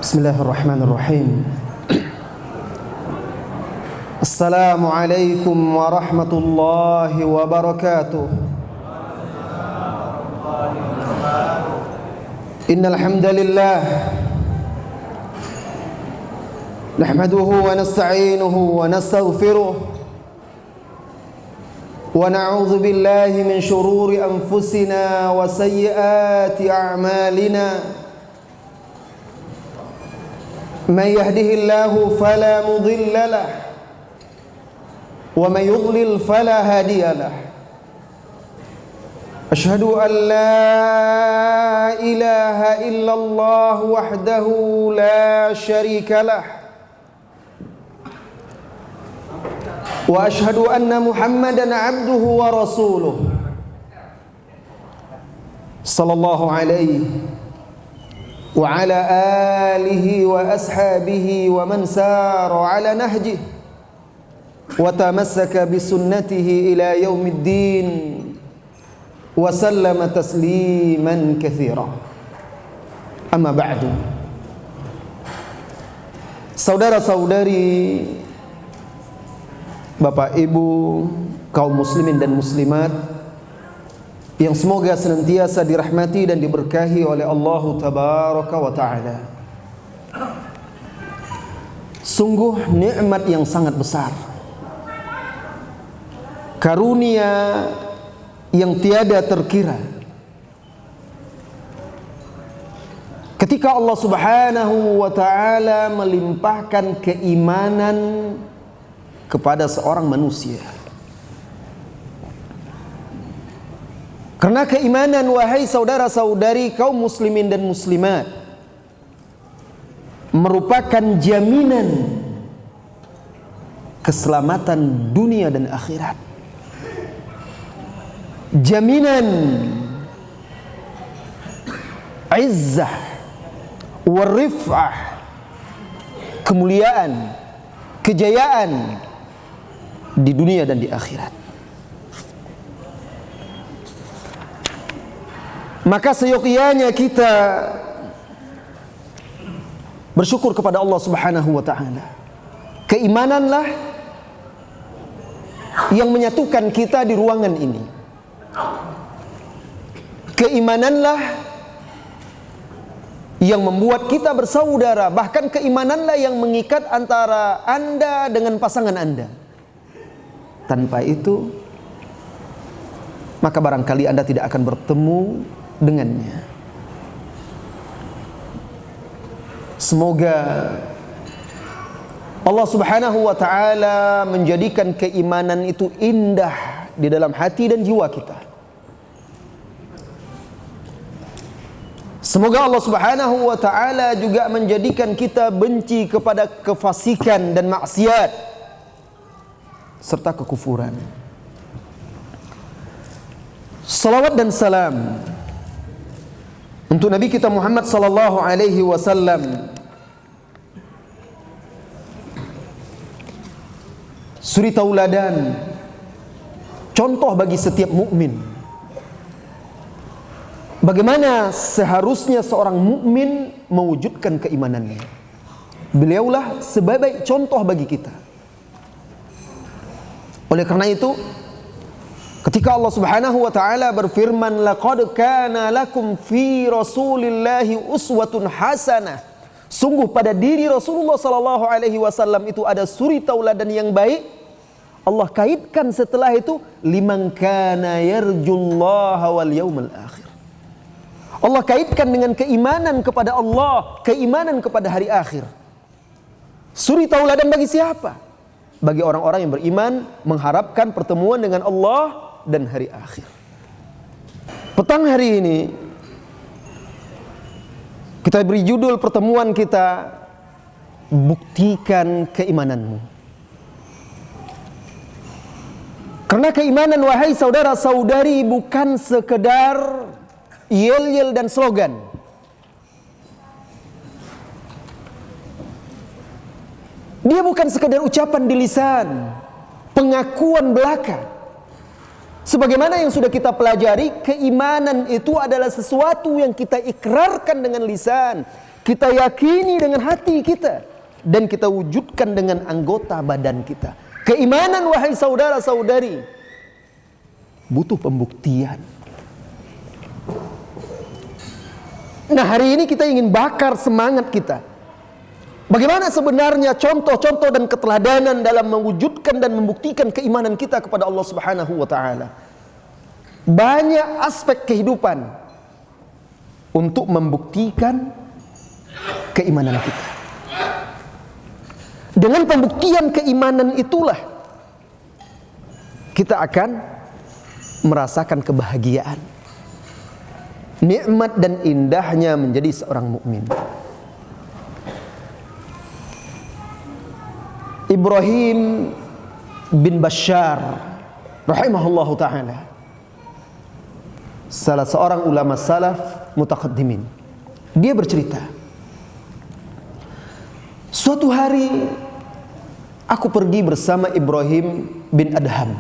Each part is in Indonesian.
Bismillahirrahmanirrahim. Assalamualaikum warahmatullahi wabarakatuh. Innal hamdalillah nahmaduhu wa nasta'inuhu wa nastaghfiruh wa na'udzu billahi min shururi anfusina wa sayyiati a'malina. من يهده الله فلا مضل له ومن يضلل فلا هادي له أشهد أن لا إله إلا الله وحده لا شريك له وأشهد أن محمدا عبده ورسوله صلى الله عليه وعلى آله وأصحابه ومن سار على نهجه وتمسك بسنته إلى يوم الدين وسلم تسليما كثيرا. أما بعد, saudara-saudari, Bapak Ibu, kaum muslimin dan muslimat yang semoga senantiasa dirahmati dan diberkahi oleh Allah Tabaraka wa Ta'ala. Sungguh nikmat yang sangat besar, karunia yang tiada terkira, ketika Allah Subhanahu wa Ta'ala melimpahkan keimanan kepada seorang manusia. Karena keimanan, wahai saudara-saudari kaum muslimin dan muslimat, merupakan jaminan keselamatan dunia dan akhirat. Jaminan izzah warif'ah, kemuliaan, kejayaan di dunia dan di akhirat. Maka seyogyanya kita bersyukur kepada Allah Subhanahu wa Ta'ala. Keimananlah yang menyatukan kita di ruangan ini. Keimananlah yang membuat kita bersaudara. Bahkan keimananlah yang mengikat antara Anda dengan pasangan Anda. Tanpa itu, maka barangkali Anda tidak akan bertemu dengannya. Semoga Allah Subhanahu wa Ta'ala menjadikan keimanan itu indah di dalam hati dan jiwa kita. Semoga Allah Subhanahu wa Ta'ala juga menjadikan kita benci kepada kefasikan dan maksiat serta kekufuran. Salawat dan salam untuk Nabi kita Muhammad sallallahu alaihi wasallam, suri tauladan, contoh bagi setiap mukmin. Bagaimana seharusnya seorang mukmin mewujudkan keimanannya. Beliaulah sebaik contoh bagi kita. Oleh karena itu, ketika Allah Subhanahu wa Ta'ala berfirman, laqad kana lakum fi Rasulillahi uswatun hasanah, sungguh pada diri Rasulullah sallallahu alaihi wasallam itu ada suri tauladan yang baik. Allah kaitkan setelah itu, liman kana yarjullaha wal yawmal akhir. Allah kaitkan dengan keimanan kepada Allah, keimanan kepada hari akhir. Suri tauladan bagi siapa? Bagi orang-orang yang beriman, mengharapkan pertemuan dengan Allah dan hari akhir. Petang hari ini kita beri judul pertemuan kita, buktikan keimananmu. Karena keimanan, wahai saudara-saudari, bukan sekedar yel-yel dan slogan. Dia bukan sekedar ucapan di lisan, pengakuan belaka. Sebagaimana yang sudah kita pelajari, keimanan itu adalah sesuatu yang kita ikrarkan dengan lisan, kita yakini dengan hati kita, dan kita wujudkan dengan anggota badan kita. Keimanan, wahai saudara-saudari, butuh pembuktian. Nah, hari ini kita ingin bakar semangat kita. Bagaimana sebenarnya contoh-contoh dan keteladanan dalam mewujudkan dan membuktikan keimanan kita kepada Allah Subhanahu wa taala. Banyak aspek kehidupan untuk membuktikan keimanan kita. Dengan pembuktian keimanan itulah kita akan merasakan kebahagiaan, nikmat dan indahnya menjadi seorang mukmin. Ibrahim bin Bashar rahimahullahu ta'ala, salah seorang ulama salaf mutaqaddimin, dia bercerita, suatu hari aku pergi bersama Ibrahim bin Adham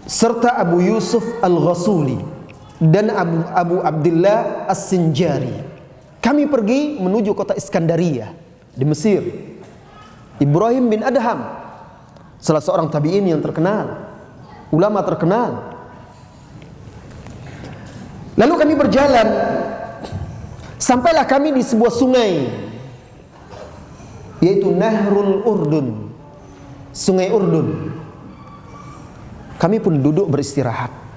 serta Abu Yusuf Al-Ghasuli dan Abu Abdullah As-Sinjari. Kami pergi menuju kota Iskandaria di Mesir. Ibrahim bin Adham, salah seorang tabi'in yang terkenal, ulama terkenal. Lalu kami berjalan, sampailah kami di sebuah sungai, yaitu Nahrul Urdun, Sungai Urdun. Kami pun duduk beristirahat.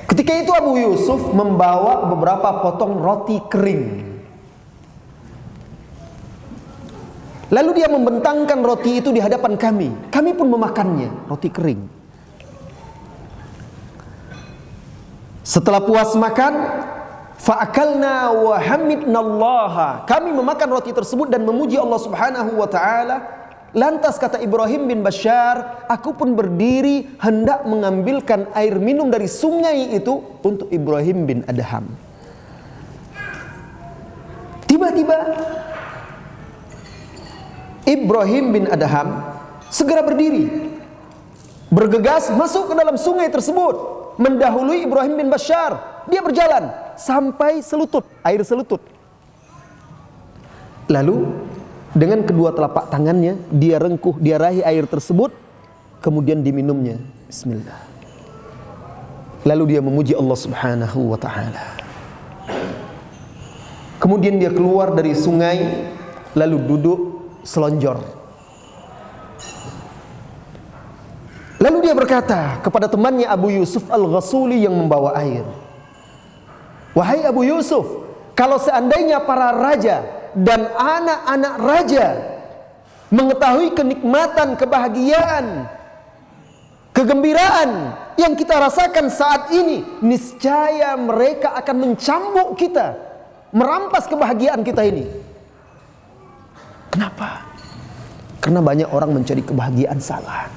Ketika itu Abu Yusuf membawa beberapa potong roti kering. Lalu dia membentangkan roti itu di hadapan kami. Kami pun memakannya, roti kering. Setelah puas makan, fa'akalna wa hamidnallaha. Kami memakan roti tersebut dan memuji Allah Subhanahu wa taala. Lantas kata Ibrahim bin Bashar, aku pun berdiri hendak mengambilkan air minum dari sungai itu untuk Ibrahim bin Adham. Tiba-tiba Ibrahim bin Adham segera berdiri, bergegas masuk ke dalam sungai tersebut, mendahului Ibrahim bin Bashar. Dia berjalan sampai selutut, air selutut. Lalu dengan kedua telapak tangannya dia rengkuh, dia raih air tersebut, kemudian diminumnya. Bismillah. Lalu dia memuji Allah Subhanahu wa taala. Kemudian dia keluar dari sungai, lalu duduk selonjor. Lalu dia berkata kepada temannya Abu Yusuf Al-Ghasuli yang membawa air, wahai Abu Yusuf, kalau seandainya para raja dan anak-anak raja mengetahui kenikmatan, kebahagiaan, kegembiraan yang kita rasakan saat ini, niscaya mereka akan mencambuk kita, merampas kebahagiaan kita ini. Kenapa? Karena banyak orang mencari kebahagiaan salah,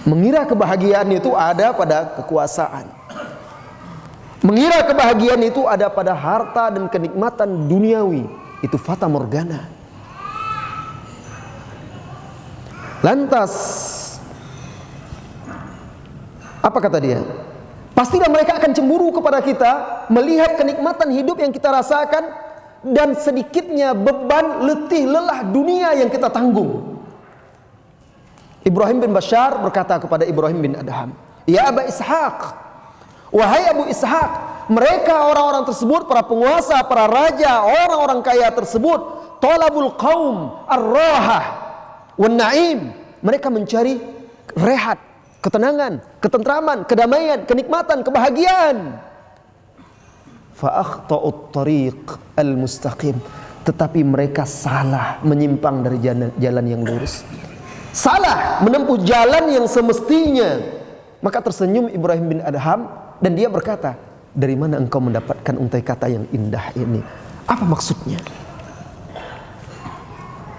mengira kebahagiaan itu ada pada kekuasaan, mengira kebahagiaan itu ada pada harta dan kenikmatan duniawi. Itu fata morgana. Lantas apa kata dia? Pastilah mereka akan cemburu kepada kita melihat kenikmatan hidup yang kita rasakan dan sedikitnya beban, letih, lelah dunia yang kita tanggung. Ibrahim bin Bashar berkata kepada Ibrahim bin Adham, ya Aba Ishaq, wahai Abu Ishaq, mereka orang-orang tersebut, para penguasa, para raja, orang-orang kaya tersebut, talabul qaum ar-rahah wan na'im. Mereka mencari rehat, ketenangan, ketentraman, kedamaian, kenikmatan, kebahagiaan. Fa akhta'ut tariq al-mustaqim. Tetapi mereka salah, menyimpang dari jalan yang lurus. Salah menempuh jalan yang semestinya. Maka tersenyum Ibrahim bin Adham dan dia berkata, dari mana engkau mendapatkan untai kata yang indah ini? Apa maksudnya?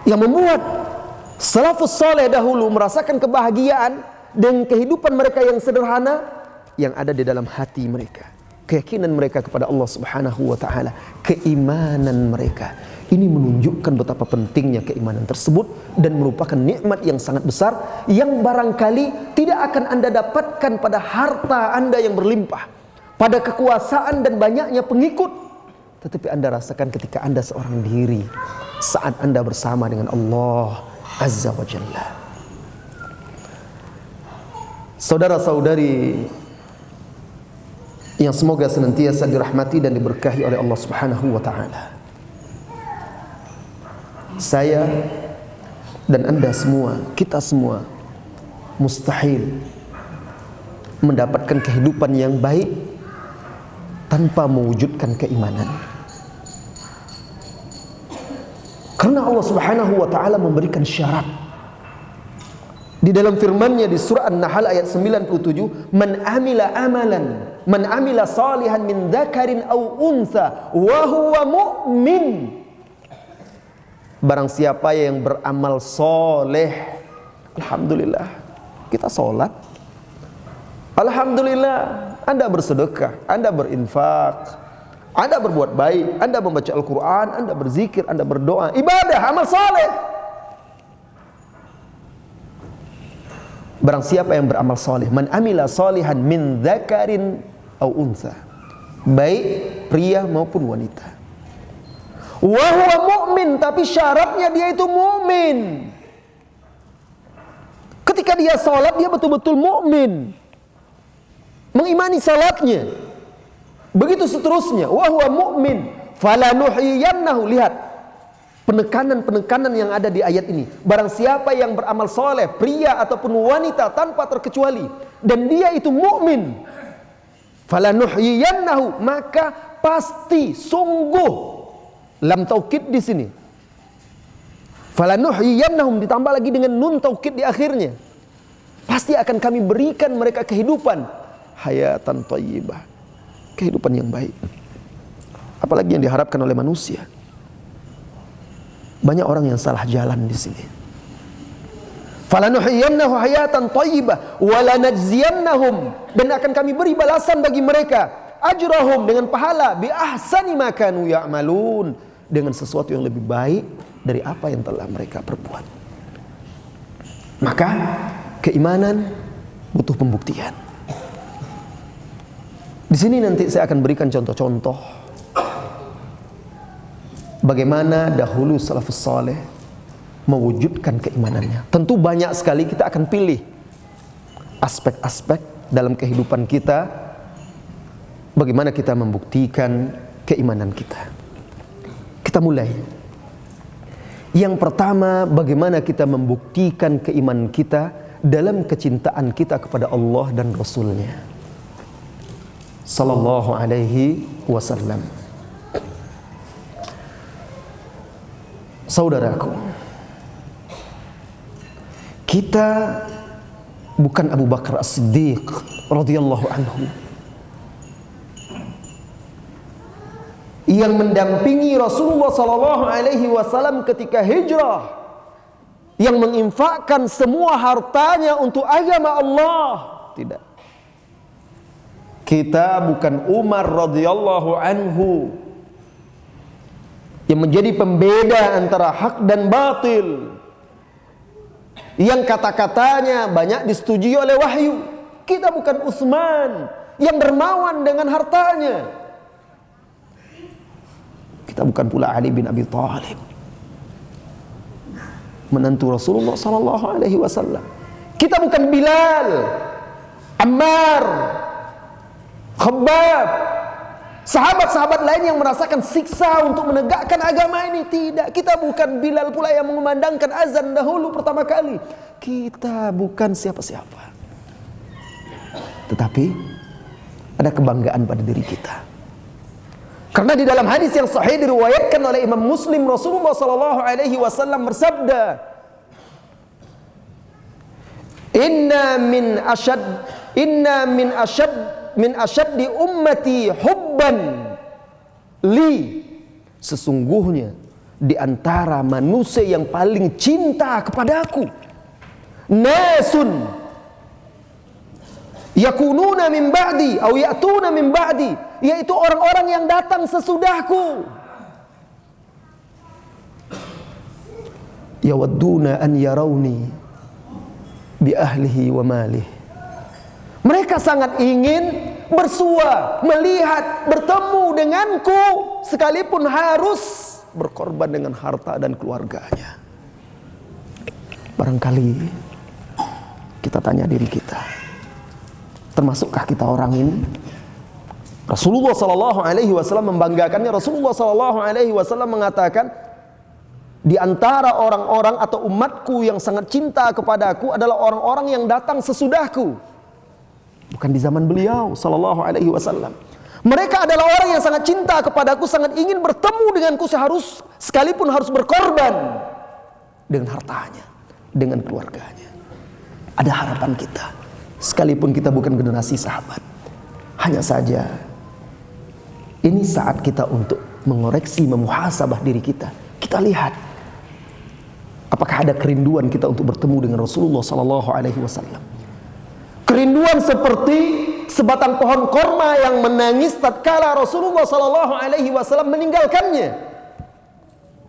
Yang membuat salafus saleh dahulu merasakan kebahagiaan dan kehidupan mereka yang sederhana yang ada di dalam hati mereka. Keyakinan mereka kepada Allah Subhanahu wa taala, keimanan mereka. Ini menunjukkan betapa pentingnya keimanan tersebut dan merupakan nikmat yang sangat besar yang barangkali tidak akan Anda dapatkan pada harta Anda yang berlimpah, pada kekuasaan dan banyaknya pengikut, tetapi Anda rasakan ketika Anda seorang diri, saat Anda bersama dengan Allah Azza wa Jalla. Saudara-saudari yang semoga senantiasa dirahmati dan diberkahi oleh Allah Subhanahu wa taala. Saya dan Anda semua, kita semua mustahil mendapatkan kehidupan yang baik tanpa mewujudkan keimanan. Karena Allah Subhanahu wa taala memberikan syarat. Di dalam firman-Nya di surah An-Nahl ayat 97, "Man amila salihan min dzakarin aw untha wa huwa mu'min." Barang siapa yang beramal soleh, alhamdulillah, kita sholat, alhamdulillah, Anda bersedekah, Anda berinfak, Anda berbuat baik, Anda membaca Al-Quran, Anda berzikir, Anda berdoa, ibadah, amal soleh. Barang siapa yang beramal soleh, man amila solihan min dzakarin aw untha, baik pria maupun wanita, wa huwa mu'min, tapi syaratnya dia itu mukmin. Ketika dia salat, dia betul-betul mukmin, mengimani salatnya. Begitu seterusnya, wa huwa mu'min, falanuhyiyannahu. Lihat penekanan-penekanan yang ada di ayat ini. Barang siapa yang beramal soleh, pria ataupun wanita tanpa terkecuali, dan dia itu mukmin, falanuhyiyannahu, maka pasti, sungguh, lam taukid di sini, falanuhyiyannahum ditambah lagi dengan nun taukid di akhirnya, pasti akan kami berikan mereka kehidupan hayatan thayyibah, kehidupan yang baik. Apalagi yang diharapkan oleh manusia. Banyak orang yang salah jalan di sini. Falanuhyiyannahu hayatan thayyibah wa lanajziyannahum, dan akan kami beri balasan bagi mereka ajrahum, dengan pahala, bi ahsani ma kanu ya'malun, dengan sesuatu yang lebih baik dari apa yang telah mereka perbuat. Maka keimanan butuh pembuktian. Di sini nanti saya akan berikan contoh-contoh bagaimana dahulu salafus saleh mewujudkan keimanannya. Tentu banyak sekali, kita akan pilih aspek-aspek dalam kehidupan kita, bagaimana kita membuktikan keimanan kita. Kita mulai. Yang pertama, bagaimana kita membuktikan keimanan kita dalam kecintaan kita kepada Allah dan Rasul-Nya sallallahu alaihi wasallam. Saudaraku, kita bukan Abu Bakar As-Siddiq radhiyallahu anhu yang mendampingi Rasulullah sallallahu alaihi wasallam ketika hijrah, yang menginfakkan semua hartanya untuk agama Allah. Tidak. Kita bukan Umar radhiyallahu anhu yang menjadi pembeda antara hak dan batil, yang kata-katanya banyak disetujui oleh wahyu. Kita bukan Utsman yang dermawan dengan hartanya. Kita bukan pula Ali bin Abi Thalib, menantu Rasulullah sallallahu alaihi wasallam. Kita bukan Bilal, Ammar, Khabbab, sahabat-sahabat lain yang merasakan siksa untuk menegakkan agama ini. Tidak, kita bukan Bilal pula yang mengumandangkan azan dahulu pertama kali. Kita bukan siapa-siapa, tetapi ada kebanggaan pada diri kita. Karena di dalam hadis yang sahih diriwayatkan oleh Imam Muslim, Rasulullah sallallahu alaihi wasallam bersabda, Inna min ashaddi ummati hubban li, sesungguhnya di antara manusia yang paling cinta kepadaku, nasun yakununa min ba'di atau ya'tuna min ba'di, yaitu orang-orang yang datang sesudahku, yawadduna an yarawni bi ahlihi wa malih, Mereka sangat ingin bersua, melihat, bertemu denganku, sekalipun harus berkorban dengan harta dan keluarganya. Barangkali kita tanya diri kita, termasukkah kita orang ini? Rasulullah Sallallahu Alaihi Wasallam membanggakannya. Rasulullah Sallallahu Alaihi Wasallam mengatakan, di antara orang-orang atau umatku yang sangat cinta kepadaku adalah orang-orang yang datang sesudahku. Bukan di zaman beliau Sallallahu Alaihi Wasallam. Mereka adalah orang yang sangat cinta kepadaku, sangat ingin bertemu denganku, sekalipun harus berkorban dengan hartanya, dengan keluarganya. Ada harapan kita, sekalipun kita bukan generasi sahabat. Hanya saja ini saat kita untuk mengoreksi, memuhasabah diri kita. Kita lihat, apakah ada kerinduan kita untuk bertemu dengan Rasulullah Sallallahu Alaihi Wasallam. Kerinduan seperti sebatang pohon korma yang menangis tatkala Rasulullah Sallallahu Alaihi Wasallam meninggalkannya,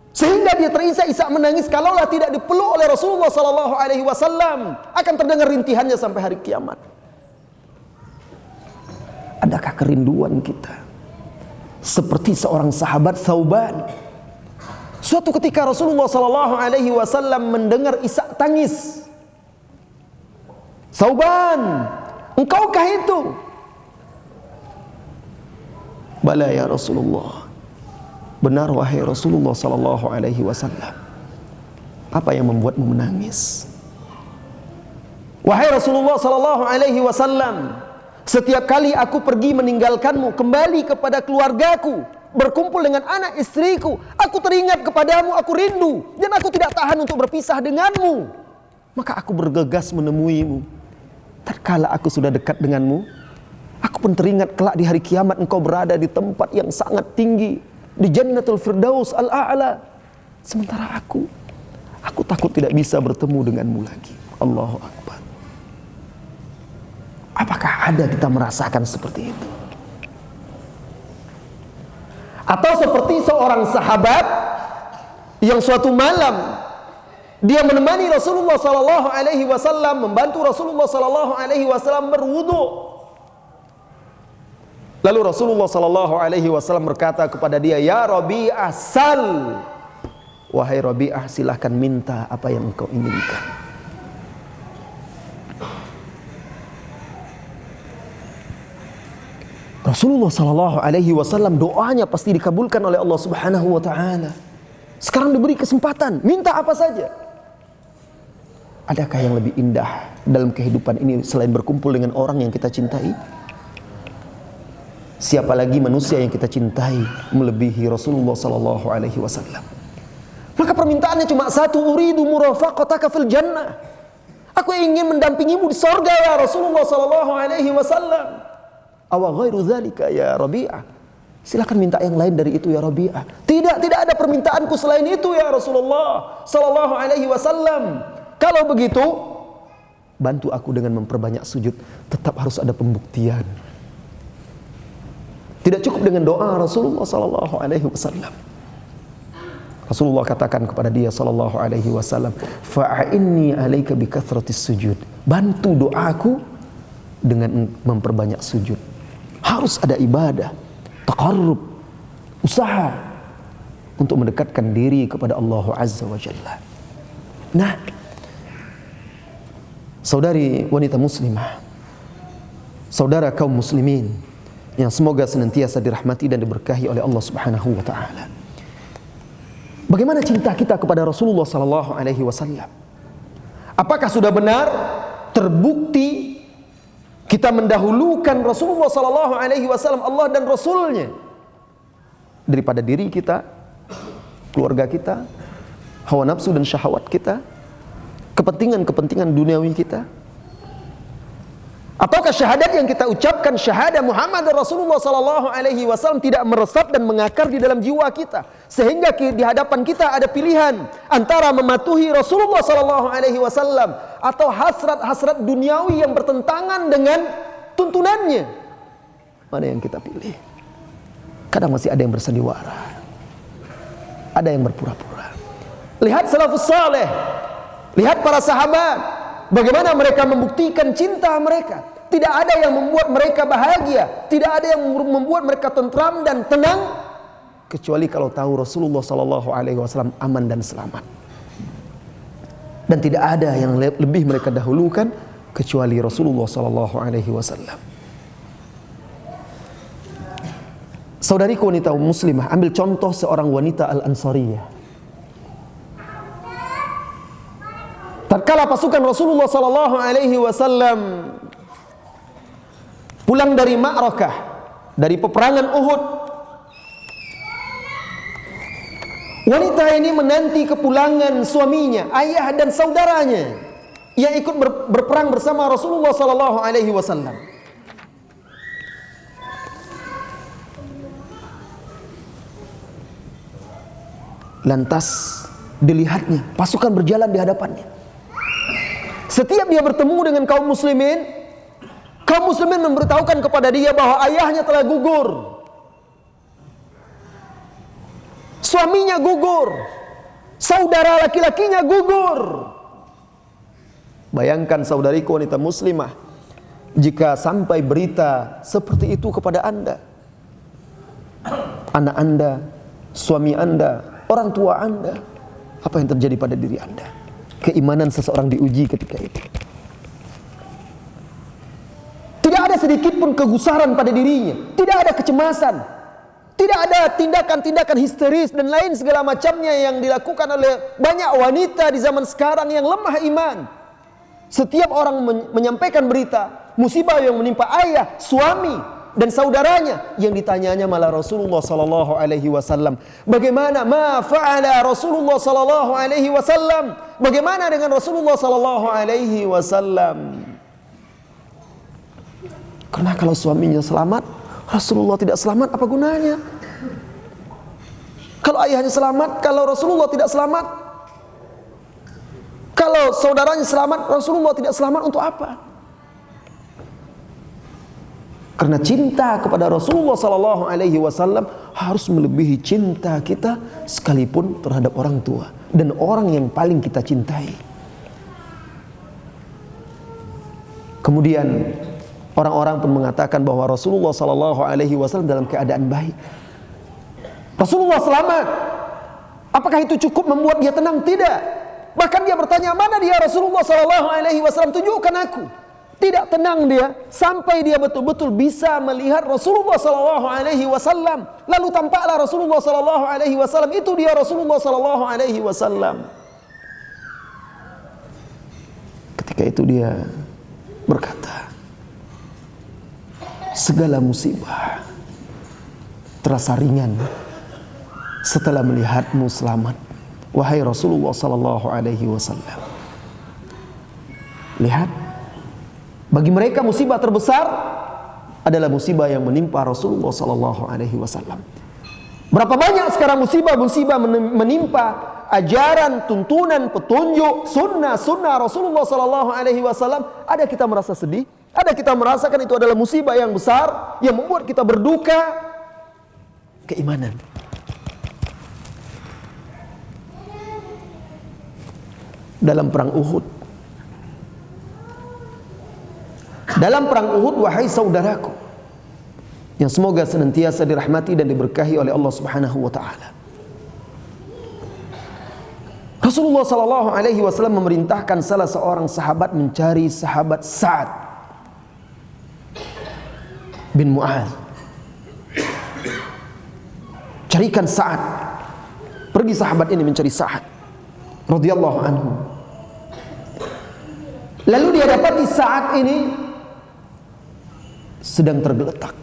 sehingga dia terisak-isak menangis. Kalaulah tidak dipeluk oleh Rasulullah Sallallahu Alaihi Wasallam, akan terdengar rintihannya sampai hari kiamat. Adakah kerinduan kita seperti seorang sahabat Thauban? Suatu ketika Rasulullah Sallallahu Alaihi Wasallam mendengar isak tangis. Thauban, engkaukah itu? Bala ya Rasulullah. Benar wahai Rasulullah Sallallahu Alaihi Wasallam. Apa yang membuatmu menangis? Wahai Rasulullah Sallallahu Alaihi Wasallam, setiap kali aku pergi meninggalkanmu, kembali kepada keluargaku, berkumpul dengan anak istriku, aku teringat kepadamu, aku rindu, dan aku tidak tahan untuk berpisah denganmu. Maka aku bergegas menemuimu. Tatkala aku sudah dekat denganmu, aku pun teringat kelak di hari kiamat engkau berada di tempat yang sangat tinggi, di Jannatul Firdaus Al-A'la. Sementara aku takut tidak bisa bertemu denganmu lagi. Allahu Akbar. Apakah ada kita merasakan seperti itu? Atau seperti seorang sahabat yang suatu malam dia menemani Rasulullah Sallallahu Alaihi Wasallam, membantu Rasulullah Sallallahu Alaihi Wasallam berwudu. Lalu Rasulullah Sallallahu Alaihi Wasallam berkata kepada dia, Ya Rabi'ah, sal. Wahai Rabi'ah, silahkan minta apa yang engkau inginkan. Rasulullah Sallallahu Alaihi Wasallam doanya pasti dikabulkan oleh Allah Subhanahu Wa Taala. Sekarang diberi kesempatan, minta apa saja. Adakah yang lebih indah dalam kehidupan ini selain berkumpul dengan orang yang kita cintai? Siapa lagi manusia yang kita cintai melebihi Rasulullah Sallallahu Alaihi Wasallam? Maka permintaannya cuma satu, uridu murafaqataka fil jannah. Aku ingin mendampingimu di sorga ya Rasulullah Sallallahu Alaihi Wasallam. Awa ghairu dzalika ya Rabi'ah. Silakan minta yang lain dari itu ya Rabi'ah. Tidak ada permintaanku selain itu ya Rasulullah Sallallahu Alaihi Wasallam. Kalau begitu, bantu aku dengan memperbanyak sujud. Tetap harus ada pembuktian. Tidak cukup dengan doa Rasulullah Sallallahu Alaihi Wasallam. Rasulullah katakan kepada dia Sallallahu Alaihi Wasallam, fa'inni alaika bikathratis sujud. Bantu doaku dengan memperbanyak sujud. Harus ada ibadah, taqarrub, usaha untuk mendekatkan diri kepada Allah Azza wa Jalla. Nah, saudari wanita muslimah, saudara kaum muslimin yang semoga senantiasa dirahmati dan diberkahi oleh Allah Subhanahu wa taala. Bagaimana cinta kita kepada Rasulullah sallallahu alaihi wasallam? Apakah sudah benar terbukti kita mendahulukan Rasulullah sallallahu alaihi wasallam, Allah dan Rasulnya, daripada diri kita, keluarga kita, hawa nafsu dan syahwat kita, kepentingan-kepentingan duniawi kita? Ataukah syahadat yang kita ucapkan, syahadah Muhammad Rasulullah sallallahu alaihi wasallam, tidak meresap dan mengakar di dalam jiwa kita, sehingga di hadapan kita ada pilihan antara mematuhi Rasulullah sallallahu alaihi wasallam atau hasrat-hasrat duniawi yang bertentangan dengan tuntunannya? Mana yang kita pilih? Kadang masih ada yang bersandiwara, ada yang berpura-pura. Lihat salafus saleh, lihat para sahabat, bagaimana mereka membuktikan cinta mereka. tidak ada yang membuat mereka bahagia, tidak ada yang membuat mereka tentram dan tenang kecuali kalau tahu Rasulullah sallallahu alaihi wasallam aman dan selamat. Dan tidak ada yang lebih mereka dahulukan kecuali Rasulullah sallallahu alaihi wasallam. Saudariku wanita muslimah, ambil contoh seorang wanita Al-Ansariyah. Tatkala pasukan Rasulullah sallallahu alaihi wasallam pulang dari Ma'rakah, dari peperangan Uhud, wanita ini menanti kepulangan suaminya, ayah dan saudaranya yang ikut berperang bersama Rasulullah sallallahu alaihi wasallam. Lantas dilihatnya pasukan berjalan di hadapannya. Setiap dia bertemu dengan kaum muslimin memberitahukan kepada dia bahwa ayahnya telah gugur, suaminya gugur, saudara laki-lakinya gugur. Bayangkan saudariku wanita muslimah, jika sampai berita seperti itu kepada anda, anak anda, suami anda, orang tua anda, apa yang terjadi pada diri anda? Keimanan seseorang diuji ketika itu. Tidak ada sedikit pun kegusaran pada dirinya, tidak ada kecemasan, tidak ada tindakan-tindakan histeris dan lain segala macamnya yang dilakukan oleh banyak wanita di zaman sekarang yang lemah iman. Setiap orang menyampaikan berita musibah yang menimpa ayah, suami dan saudaranya, yang ditanyanya malah Rasulullah sallallahu alaihi wasallam. Bagaimana ma fa'ala Rasulullah sallallahu alaihi wasallam? Bagaimana dengan Rasulullah sallallahu alaihi wasallam? Karena kalau suaminya selamat, Rasulullah tidak selamat, apa gunanya? Kalau ayahnya selamat, kalau Rasulullah tidak selamat, kalau saudaranya selamat, Rasulullah tidak selamat, untuk apa? Karena cinta kepada Rasulullah sallallahu alaihi wasallam harus melebihi cinta kita sekalipun terhadap orang tua dan orang yang paling kita cintai. Kemudian orang-orang pun mengatakan bahwa Rasulullah sallallahu alaihi wasallam dalam keadaan baik. Rasulullah selamat. Apakah itu cukup membuat dia tenang? Tidak. Bahkan dia bertanya, mana dia Rasulullah sallallahu alaihi wasallam, tunjukkan aku. Tidak tenang dia sampai dia betul-betul bisa melihat Rasulullah sallallahu alaihi wasallam. Lalu tampaklah Rasulullah sallallahu alaihi wasallam, itu dia Rasulullah sallallahu alaihi wasallam. Ketika itu dia berkata, segala musibah terasa ringan setelah melihatmu selamat, wahai Rasulullah sallallahu alaihi wasallam. Lihat, bagi mereka musibah terbesar adalah musibah yang menimpa Rasulullah sallallahu alaihi wasallam. Berapa banyak sekarang musibah menimpa ajaran, tuntunan, petunjuk, sunnah Rasulullah sallallahu alaihi wasallam. Ada kita merasa sedih, ada kita merasakan itu adalah musibah yang besar yang membuat kita berduka. Keimanan. Dalam perang Uhud, wahai saudaraku, yang semoga senantiasa dirahmati dan diberkahi oleh Allah Subhanahu wa taala, Rasulullah sallallahu alaihi wasallam memerintahkan salah seorang sahabat mencari sahabat Sa'ad bin Mu'adz. Carikan Sa'ad. Pergi sahabat ini mencari Sa'ad radhiyallahu anhu. Lalu dia dapati Sa'ad ini sedang tergeletak,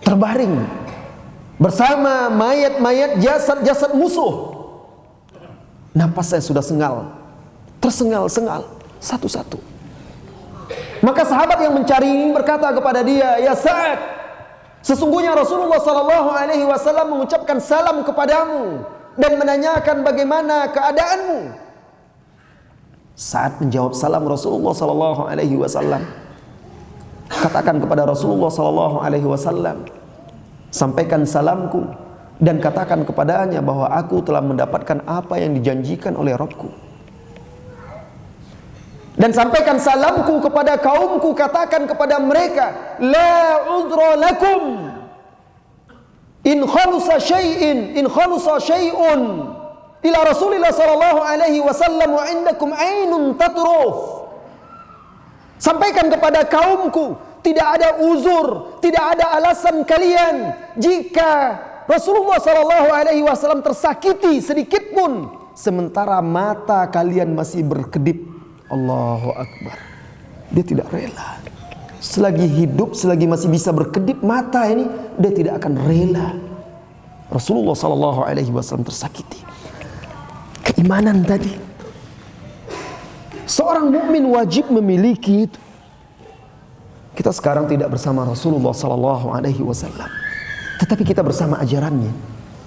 terbaring bersama mayat-mayat, jasad-jasad musuh. Napasnya sudah tersengal-sengal satu-satu. Maka sahabat yang mencari ini berkata kepada dia, ya Sa'ad, sesungguhnya Rasulullah sallallahu alaihi wasallam mengucapkan salam kepadamu dan menanyakan bagaimana keadaanmu. Sa'ad menjawab salam Rasulullah sallallahu alaihi wasallam. Katakan kepada Rasulullah sallallahu alaihi wasallam, sampaikan salamku dan katakan kepadanya bahwa aku telah mendapatkan apa yang dijanjikan oleh Rabbku. Dan sampaikan salamku kepada kaumku, katakan kepada mereka, la udra lakum in khalusa syai'un ila Rasulillah sallallahu alaihi wasallam wa indakum ainun tatruf. Sampaikan kepada kaumku, tidak ada uzur, tidak ada alasan kalian jika Rasulullah sallallahu alaihi wasallam tersakiti sedikit pun sementara mata kalian masih berkedip. Allahu Akbar. Dia tidak rela. Selagi hidup, selagi masih bisa berkedip mata ini, dia tidak akan rela Rasulullah sallallahu alaihi wasallam tersakiti. Keimanan tadi, seorang mukmin wajib memiliki itu. Kita sekarang tidak bersama Rasulullah sallallahu alaihi wasallam, tetapi kita bersama ajarannya,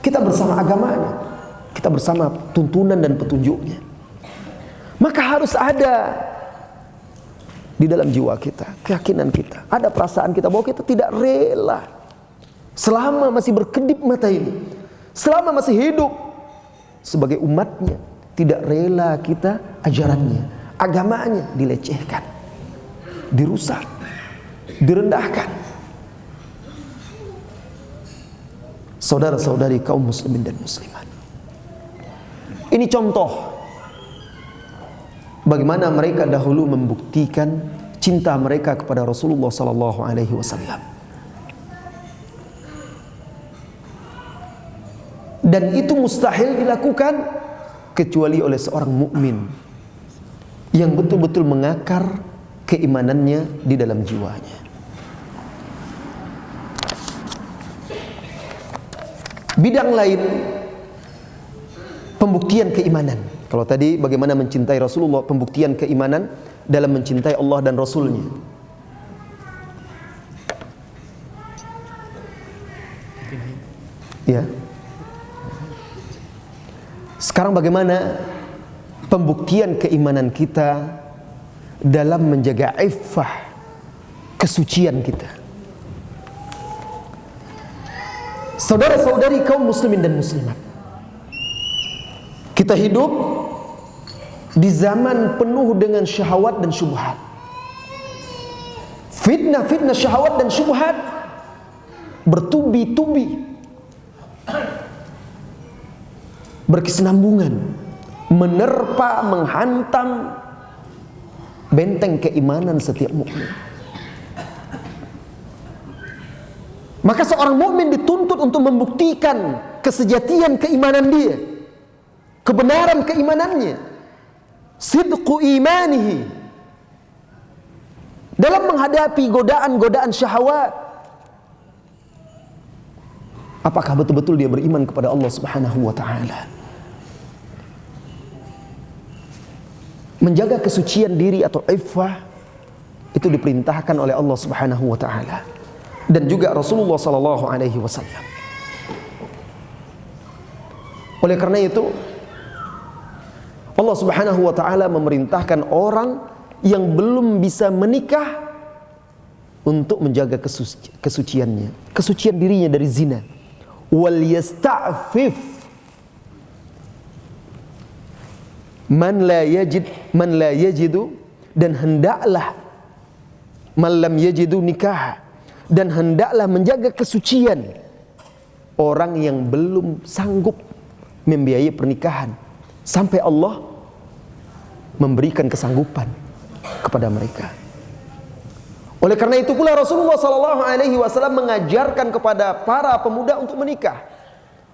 kita bersama agamanya, kita bersama tuntunan dan petunjuknya. Maka harus ada di dalam jiwa kita, keyakinan kita, ada perasaan kita bahwa kita tidak rela selama masih berkedip mata ini, selama masih hidup sebagai umatnya, tidak rela kita ajarannya, agamanya dilecehkan, dirusak, direndahkan. Saudara-saudari kaum muslimin dan muslimat, ini contoh bagaimana mereka dahulu membuktikan cinta mereka kepada Rasulullah sallallahu alaihi wasallam. Dan itu mustahil dilakukan kecuali oleh seorang mukmin yang betul-betul mengakar keimanannya di dalam jiwanya. Bidang lain pembuktian keimanan. Kalau tadi bagaimana mencintai Rasulullah, pembuktian keimanan dalam mencintai Allah dan Rasulnya. Ya. Sekarang bagaimana pembuktian keimanan kita dalam menjaga iffah, kesucian kita. Saudara-saudari kaum muslimin dan muslimat, kita hidup di zaman penuh dengan syahwat dan syubhat. Fitnah-fitnah syahwat dan syubhat bertubi-tubi, berkesinambungan, menerpa, menghantam benteng keimanan setiap mukmin. Maka seorang mukmin dituntut untuk membuktikan kesejatian keimanan dia, kebenaran keimanannya, sidqu imanihi, dalam menghadapi godaan-godaan syahwat. Apakah betul-betul dia beriman kepada Allah Subhanahu wa taala? Menjaga kesucian diri atau iffah itu diperintahkan oleh Allah Subhanahu wa taala dan juga Rasulullah sallallahu alaihi wasallam. Oleh karena itu Allah Subhanahu wa taala memerintahkan orang yang belum bisa menikah untuk menjaga kesuciannya, kesucian dirinya dari zina. Wal yasta'fif man la yajidu, dan hendaklah man lam yajidu nikah, dan hendaklah menjaga kesucian orang yang belum sanggup membiayai pernikahan sampai Allah memberikan kesanggupan kepada mereka. Oleh karena itu pula Rasulullah sallallahu alaihi wasallam mengajarkan kepada para pemuda untuk menikah,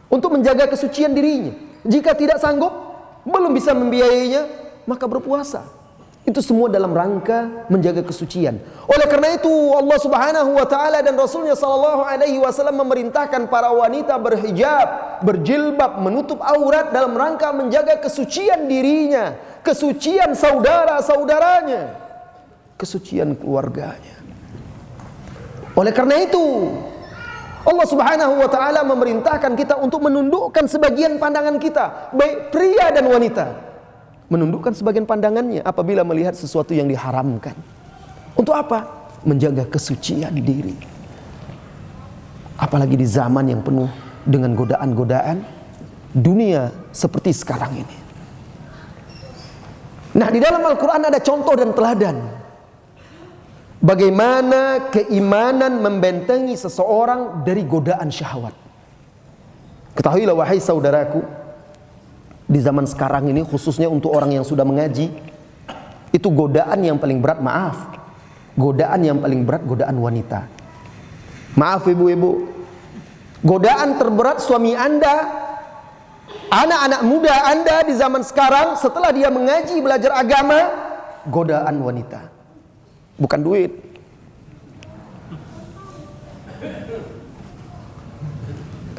untuk menjaga kesucian dirinya. Jika tidak sanggup, belum bisa membiayainya, maka berpuasa. Itu semua dalam rangka menjaga kesucian. Oleh karena itu Allah Subhanahu wa taala dan Rasulnya sallallahu alaihi wasallam memerintahkan para wanita berhijab, berjilbab, menutup aurat dalam rangka menjaga kesucian dirinya, kesucian saudara-saudaranya, kesucian keluarganya. Oleh karena itu Allah Subhanahu wa taala memerintahkan kita untuk menundukkan sebagian pandangan kita, baik pria dan wanita. Menundukkan sebagian pandangannya apabila melihat sesuatu yang diharamkan. Untuk apa? Menjaga kesucian diri. Apalagi di zaman yang penuh dengan godaan-godaan dunia seperti sekarang ini. Nah, di dalam Al-Quran ada contoh dan teladan bagaimana keimanan membentengi seseorang dari godaan syahwat. Ketahuilah wahai saudaraku, di zaman sekarang ini khususnya untuk orang yang sudah mengaji, itu godaan yang paling berat, godaan yang paling berat godaan wanita. Maaf ibu-ibu, godaan terberat suami Anda, anak-anak muda Anda di zaman sekarang setelah dia mengaji belajar agama, godaan wanita, bukan duit.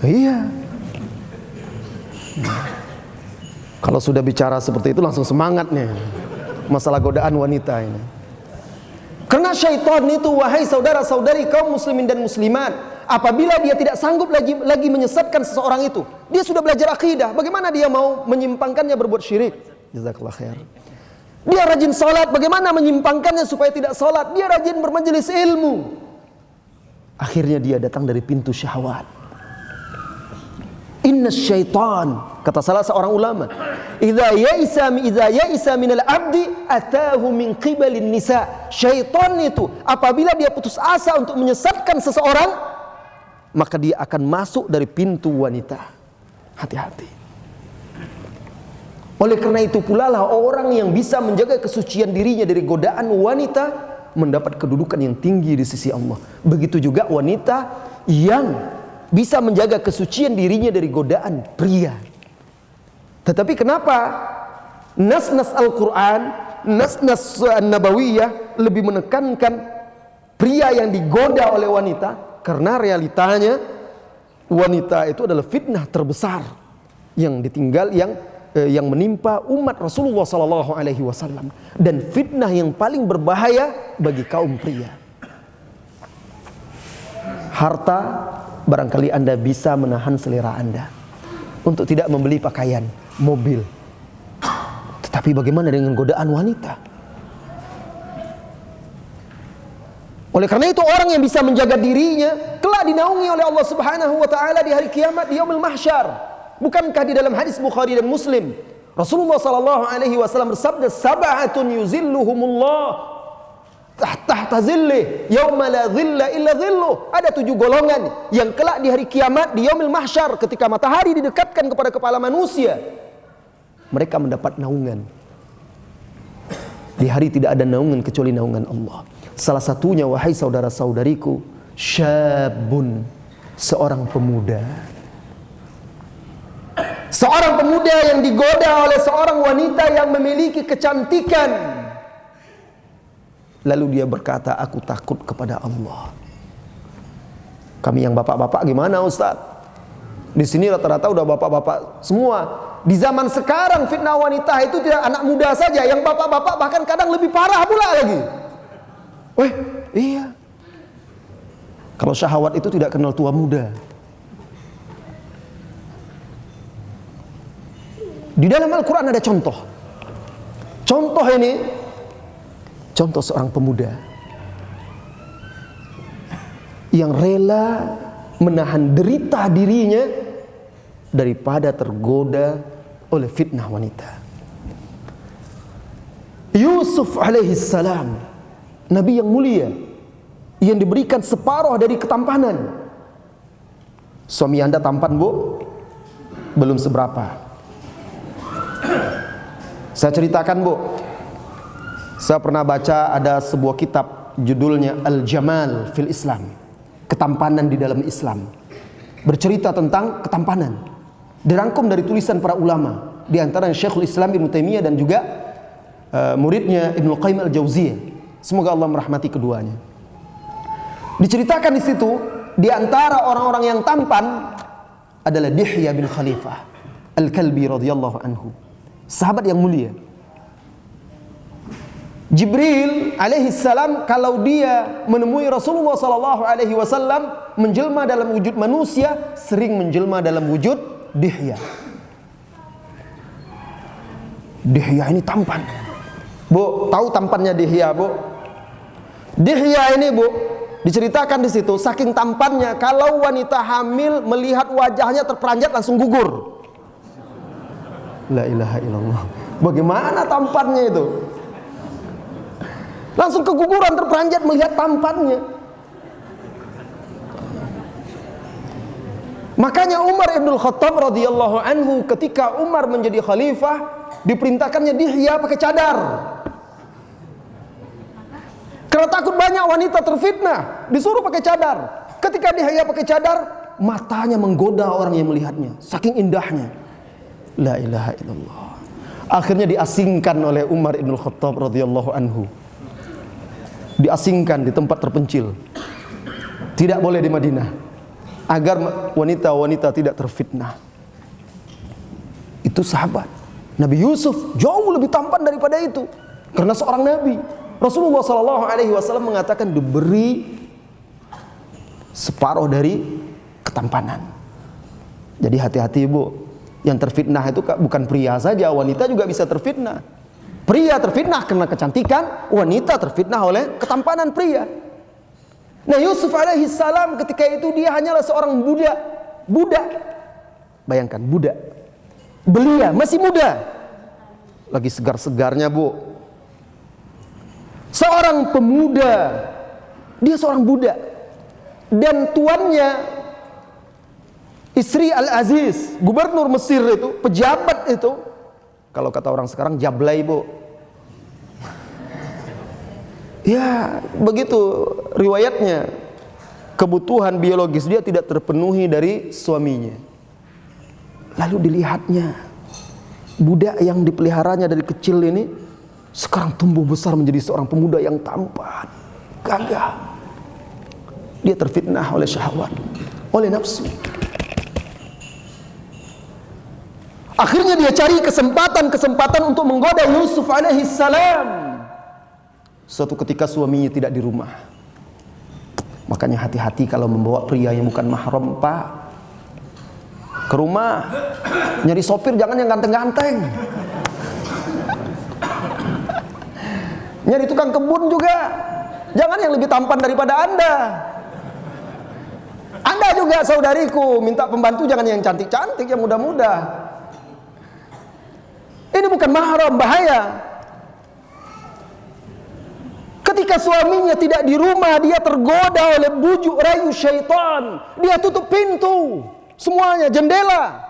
Iya. Kalau sudah bicara seperti itu langsung semangatnya masalah godaan wanita ini. Karena syaitan itu, wahai saudara-saudari kaum muslimin dan muslimat, apabila dia tidak sanggup lagi menyesatkan seseorang itu, dia sudah belajar akidah, bagaimana dia mau menyimpangkannya berbuat syirik? Jazakallah khair. Dia rajin salat, bagaimana menyimpangkannya supaya tidak salat? Dia rajin bermajelis ilmu, akhirnya dia datang dari pintu syahwat. Inna syaitan, kata salah seorang ulama, idza ya'isa minal abdi atahu min qibalin nisa. Syaitan itu apabila dia putus asa untuk menyesatkan seseorang, maka dia akan masuk dari pintu wanita. Hati-hati. Oleh karena itu pula lah orang yang bisa menjaga kesucian dirinya dari godaan wanita mendapat kedudukan yang tinggi di sisi Allah. Begitu juga wanita yang bisa menjaga kesucian dirinya dari godaan pria. Tetapi kenapa nas-nas Al-Quran, nas-nas Nabawiyah lebih menekankan pria yang digoda oleh wanita? Karena realitanya wanita itu adalah fitnah terbesar yang menimpa umat Rasulullah SAW, dan fitnah yang paling berbahaya bagi kaum pria. Harta, barangkali Anda bisa menahan selera Anda untuk tidak membeli pakaian, mobil. Tetapi bagaimana dengan godaan wanita? Oleh karena itu orang yang bisa menjaga dirinya kelak dinaungi oleh Allah Subhanahu wa taala di hari kiamat, di yaumul mahsyar. Bukankah di dalam hadis Bukhari dan Muslim Rasulullah sallallahu alaihi wasallam bersabda, sab'atun yuzilluhumullah tahta zillih yauma la zilla illa zilluh. Ada 7 golongan yang kelak di hari kiamat, di yaumil mahsyar, ketika matahari didekatkan kepada kepala manusia, mereka mendapat naungan. Di hari tidak ada naungan kecuali naungan Allah. Salah satunya, wahai saudara-saudariku, syabun, seorang pemuda. Seorang pemuda yang digoda oleh seorang wanita yang memiliki kecantikan. Lalu dia berkata, aku takut kepada Allah. Kami yang bapak-bapak gimana Ustaz? Di sini rata-rata udah bapak-bapak semua. Di zaman sekarang fitnah wanita itu tidak anak muda saja, yang bapak-bapak bahkan kadang lebih parah pula lagi. Iya. Kalau syahwat itu tidak kenal tua muda. Di dalam Al-Quran ada contoh. Contoh ini, contoh seorang pemuda yang rela menahan derita dirinya daripada tergoda oleh fitnah wanita. Yusuf alaihissalam, Nabi yang mulia, yang diberikan separuh dari ketampanan. Suami Anda tampan, Bu? Belum seberapa. Saya ceritakan, Bu. Saya pernah baca ada sebuah kitab judulnya Al-Jamal fil Islam, ketampanan di dalam Islam. Bercerita tentang ketampanan. Dirangkum dari tulisan para ulama, di antaranya Syekhul Islam Ibnu Taimiyah dan juga muridnya Ibnu Qayyim Al-Jauziyah. Semoga Allah merahmati keduanya. Diceritakan di situ, di antara orang-orang yang tampan adalah Dihya bin Khalifah Al-Kalbi radhiyallahu anhu, sahabat yang mulia. Jibril alaihi salam kalau dia menemui Rasulullah sallallahu alaihi wasallam menjelma dalam wujud manusia, sering menjelma dalam wujud Dihya. Dihya ini tampan. Bu, tahu tampannya Dihya, Bu? Dihya ini, Bu, diceritakan di situ saking tampannya kalau wanita hamil melihat wajahnya terperanjat langsung gugur. La ilaha illallah. Bagaimana tampannya itu? Langsung keguguran, terperanjat melihat tampannya. Makanya Umar ibn Khattab radhiyallahu anhu ketika Umar menjadi khalifah, diperintahkannya dihya pakai cadar. Karena takut banyak wanita terfitnah, disuruh pakai cadar. Ketika dihya pakai cadar, matanya menggoda orang yang melihatnya, saking indahnya. La ilaha illallah. Akhirnya diasingkan oleh Umar ibn Khattab radhiyallahu anhu. Diasingkan di tempat terpencil. Tidak boleh di Madinah, agar wanita-wanita tidak terfitnah. Itu sahabat. Nabi Yusuf jauh lebih tampan daripada itu, karena seorang nabi. Rasulullah SAW mengatakan diberi separuh dari ketampanan. Jadi hati-hati ibu, yang terfitnah itu bukan pria saja, wanita juga bisa terfitnah. Pria terfitnah karena kecantikan, wanita terfitnah oleh ketampanan pria. Nah, Yusuf alaihi salam ketika itu dia hanyalah seorang budak. Bayangkan, budak. Belia, masih muda. Lagi segar-segarnya, Bu. Seorang pemuda. Dia seorang budak. Dan tuannya, istri Al-Aziz, gubernur Mesir itu, pejabat itu, kalau kata orang sekarang jablay, Bu. Ya, begitu riwayatnya. Kebutuhan biologis dia tidak terpenuhi dari suaminya. Lalu dilihatnya, budak yang dipeliharanya dari kecil ini sekarang tumbuh besar menjadi seorang pemuda yang tampan, gagah. Dia terfitnah oleh syahwat, oleh nafsu. Akhirnya dia cari kesempatan untuk menggoda Yusuf alaihi salam. Suatu ketika suaminya tidak di rumah. Makanya hati-hati kalau membawa pria yang bukan mahram, Pak. Ke rumah, nyari sopir jangan yang ganteng-ganteng. Nyari tukang kebun juga, jangan yang lebih tampan daripada Anda. Anda juga saudariku, minta pembantu jangan yang cantik-cantik, yang muda-muda. Ini bukan mahram, bahaya. Ketika suaminya tidak di rumah, dia tergoda oleh bujuk rayu syaitan. Dia tutup pintu, semuanya, jendela.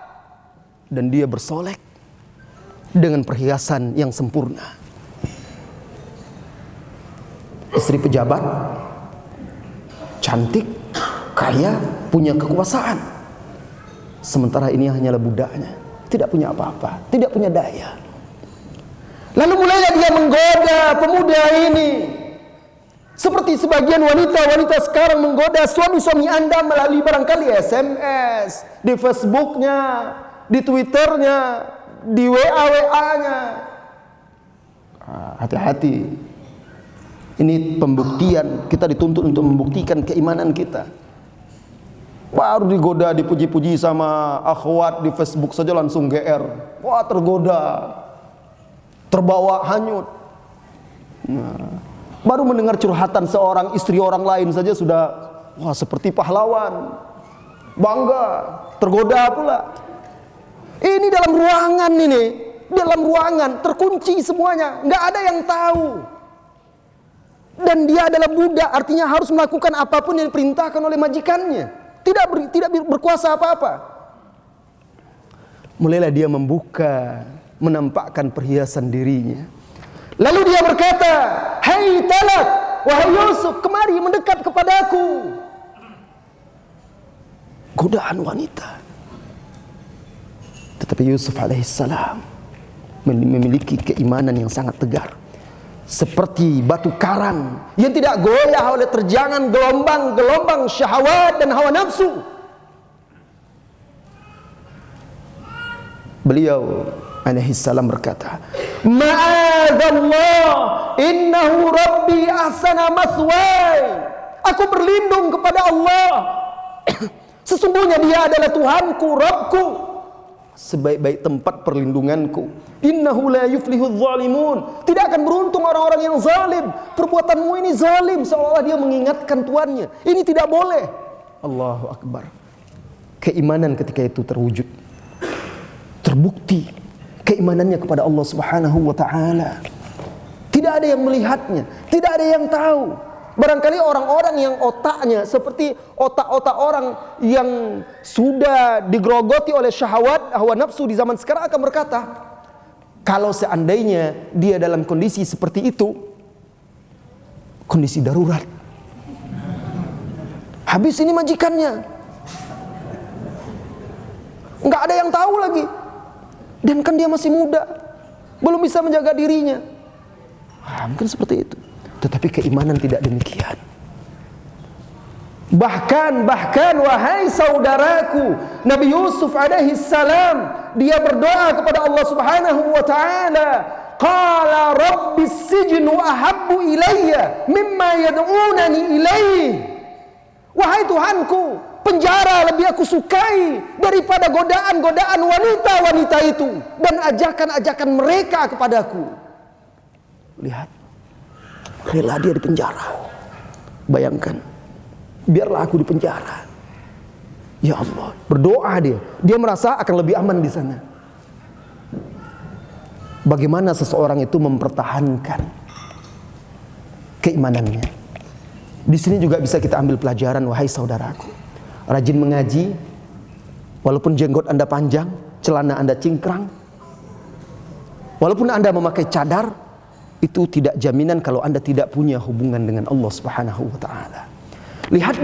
Dan dia bersolek dengan perhiasan yang sempurna. Istri pejabat, cantik, kaya, punya kekuasaan. Sementara ini hanyalah budaknya, tidak punya apa-apa, tidak punya daya. Lalu mulailah dia menggoda pemuda ini. Seperti sebagian wanita-wanita sekarang menggoda suami-suami Anda melalui barangkali SMS, di Facebooknya, di Twitternya, di WA-WA-nya. Hati-hati. Ini pembuktian, kita dituntut untuk membuktikan keimanan kita. Baru digoda, dipuji-puji sama akhwat di Facebook saja langsung GR. Wah, tergoda, terbawa hanyut. Nah, baru mendengar curhatan seorang istri orang lain saja sudah wah seperti pahlawan, bangga, tergoda pula. Ini dalam ruangan, ini dalam ruangan terkunci semuanya, nggak ada yang tahu. Dan dia adalah budak, artinya harus melakukan apapun yang diperintahkan oleh majikannya, tidak berkuasa apa-apa. Mulailah dia membuka, menampakkan perhiasan dirinya. Lalu dia berkata, "Hai Talak, wahai Yusuf, kemari mendekat kepadaku." Godaan wanita. Tetapi Yusuf alaihissalam memiliki keimanan yang sangat tegar, seperti batu karang yang tidak goyah oleh terjangan gelombang-gelombang syahwat dan hawa nafsu. Beliau alaihissalam berkata, "Ma'adzallah, innahu rabbi ahsana mathway." Aku berlindung kepada Allah. Sesungguhnya dia adalah Tuhanku, Rabbku, sebaik-baik tempat perlindunganku. Innahu la yuflihudz zalimun. Tidak akan beruntung orang-orang yang zalim. Perbuatanmu ini zalim, seolah-olah dia mengingatkan tuannya. Ini tidak boleh. Allahu Akbar. Keimanan ketika itu terwujud, terbukti. keimanannya kepada Allah Subhanahu wa taala. Tidak ada yang melihatnya, tidak ada yang tahu. Barangkali orang-orang yang otaknya seperti otak-otak orang yang sudah digerogoti oleh syahwat, hawa nafsu di zaman sekarang akan berkata, kalau seandainya dia dalam kondisi seperti itu, kondisi darurat, habis ini majikannya, nggak ada yang tahu lagi, dan kan dia masih muda, belum bisa menjaga dirinya. Mungkin seperti itu. Tetapi keimanan tidak demikian. Bahkan wahai saudaraku, Nabi Yusuf alaihi salam, dia berdoa kepada Allah Subhanahu wa taala, qala rabbis sijnu ahabbu ilayya mimma yad'unani ilaih. Wahai Tuhanku, penjara lebih aku sukai daripada godaan-godaan wanita-wanita itu dan ajakan-ajakan mereka kepadaku. Lihat, rela dia di penjara. Bayangkan, biarlah aku di penjara. Ya Allah, berdoa dia merasa akan lebih aman di sana. Bagaimana seseorang itu mempertahankan keimanannya? Di sini juga bisa kita ambil pelajaran, wahai saudaraku. Rajin mengaji, walaupun jenggot Anda panjang, celana Anda cingkrang, walaupun Anda memakai cadar, itu tidak jaminan kalau Anda tidak punya hubungan dengan Allah Subhanahu wa taala. Lihat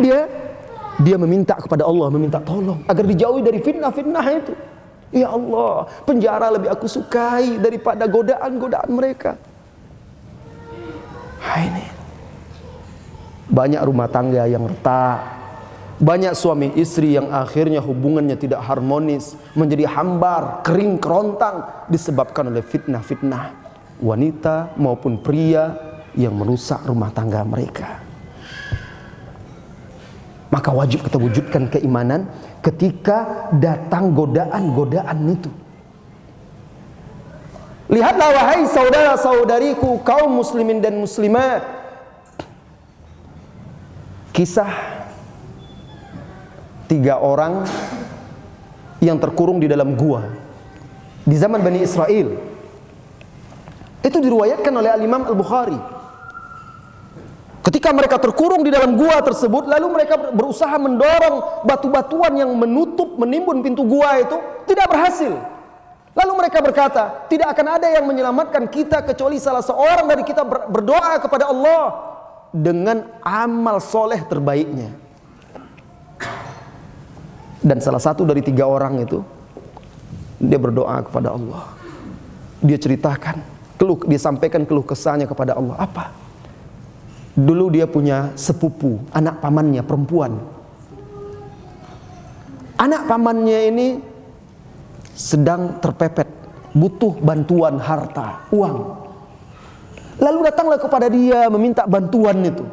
dia meminta kepada Allah, meminta tolong agar dijauhi dari fitnah-fitnah itu. Ya Allah, penjara lebih aku sukai daripada godaan-godaan mereka. Ini banyak rumah tangga yang retak, banyak suami istri yang akhirnya hubungannya tidak harmonis, menjadi hambar, kering kerontang disebabkan oleh fitnah-fitnah wanita maupun pria yang merusak rumah tangga mereka. Maka wajib kita wujudkan keimanan ketika datang godaan-godaan itu. Lihatlah wahai saudara-saudariku kaum muslimin dan muslimat, kisah 3 orang yang terkurung di dalam gua di zaman Bani Israel. Itu diriwayatkan oleh Al-Imam Al-Bukhari. Ketika mereka terkurung di dalam gua tersebut, lalu mereka berusaha mendorong batu-batuan yang menimbun pintu gua itu, tidak berhasil. Lalu mereka berkata, tidak akan ada yang menyelamatkan kita kecuali salah seorang dari kita berdoa kepada Allah dengan amal soleh terbaiknya. Dan salah satu dari 3 orang itu, dia berdoa kepada Allah. Dia ceritakan, dia sampaikan keluh kesahnya kepada Allah. Apa? Dulu dia punya sepupu, anak pamannya perempuan. Anak pamannya ini sedang terpepet, butuh bantuan harta, uang. Lalu datanglah kepada dia meminta bantuan itu.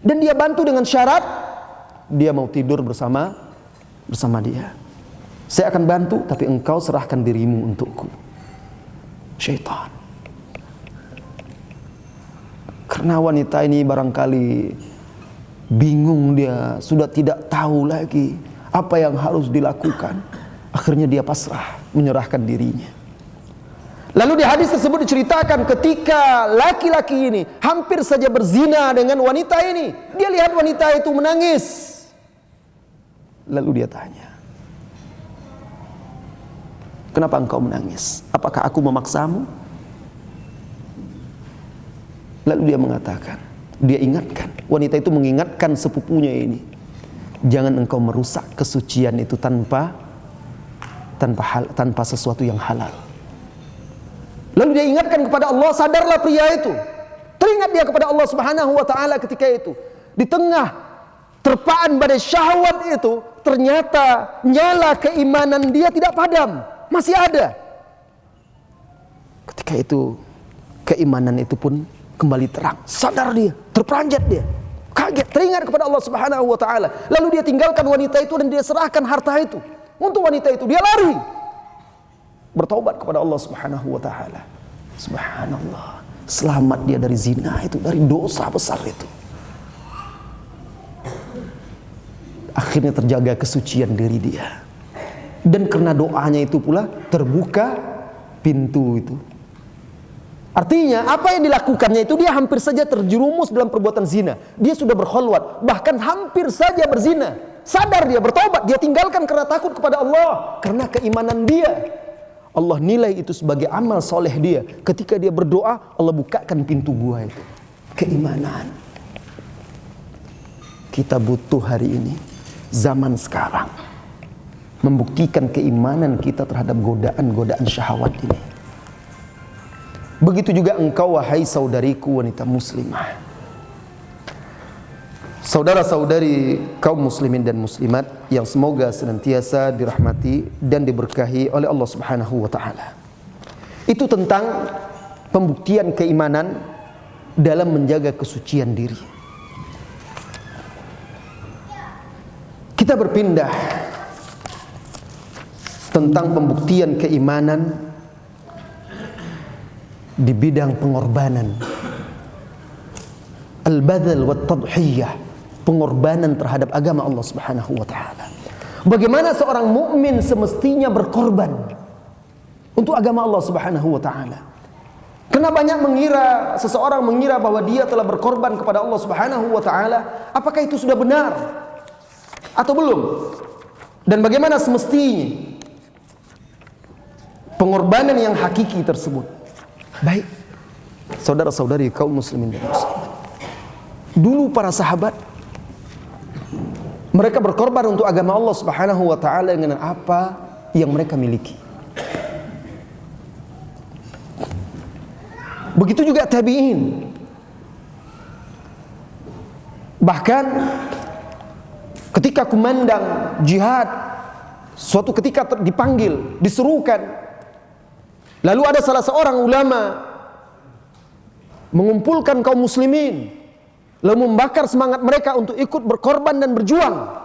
Dan dia bantu dengan syarat dia mau tidur bersama dia. Saya akan bantu, tapi engkau serahkan dirimu untukku. Syaitan. Karena wanita ini barangkali bingung, dia sudah tidak tahu lagi apa yang harus dilakukan. Akhirnya dia pasrah, menyerahkan dirinya. Lalu di hadis tersebut diceritakan ketika laki-laki ini hampir saja berzina dengan wanita ini, dia lihat wanita itu menangis. Lalu dia tanya, kenapa engkau menangis? Apakah aku memaksamu? Lalu dia mengatakan, dia ingatkan, wanita itu mengingatkan sepupunya ini, jangan engkau merusak kesucian itu tanpa sesuatu yang halal. Lalu dia ingatkan kepada Allah, sadarlah pria itu. Teringat dia kepada Allah Subhanahu wa taala ketika itu. Di tengah terpaan badai syahwat itu, ternyata nyala keimanan dia tidak padam, masih ada. Ketika itu keimanan itu pun kembali terang. Sadar dia, terperanjat dia, kaget, teringat kepada Allah Subhanahu wa taala. Lalu dia tinggalkan wanita itu dan dia serahkan harta itu untuk wanita itu. Dia lari, bertaubat kepada Allah Subhanahu wa taala. Subhanallah, selamat dia dari zina itu, dari dosa besar itu. Akhirnya terjaga kesucian diri dia. Dan karena doanya itu pula terbuka pintu itu. Artinya apa yang dilakukannya itu dia hampir saja terjerumus dalam perbuatan zina. Dia sudah berkholwat, bahkan hampir saja berzina. Sadar dia, bertobat, dia tinggalkan karena takut kepada Allah, karena keimanan dia. Allah nilai itu sebagai amal soleh dia. Ketika dia berdoa, Allah bukakan pintu gua itu. Keimanan. Kita butuh hari ini, zaman sekarang, membuktikan keimanan kita terhadap godaan-godaan syahwat ini. Begitu juga engkau wahai saudariku wanita muslimah. Saudara-saudari kaum muslimin dan muslimat yang semoga senantiasa dirahmati dan diberkahi oleh Allah Subhanahu wa taala. Itu tentang pembuktian keimanan dalam menjaga kesucian diri. Kita berpindah tentang pembuktian keimanan di bidang pengorbanan. Al-badal wa tadhiyah, pengorbanan terhadap agama Allah Subhanahu wa taala. Bagaimana seorang mukmin semestinya berkorban untuk agama Allah Subhanahu wa taala. Karena banyak seseorang mengira bahwa dia telah berkorban kepada Allah Subhanahu wa taala, apakah itu sudah benar atau belum? Dan bagaimana semestinya pengorbanan yang hakiki tersebut? Baik, saudara-saudari kaum muslimin dan muslimat. Dulu para sahabat, mereka berkorban untuk agama Allah Subhanahu wa taala dengan apa yang mereka miliki. Begitu juga tabi'in. Bahkan ketika kumandang jihad, suatu ketika dipanggil, diserukan, lalu ada salah seorang ulama mengumpulkan kaum muslimin, lalu membakar semangat mereka untuk ikut berkorban dan berjuang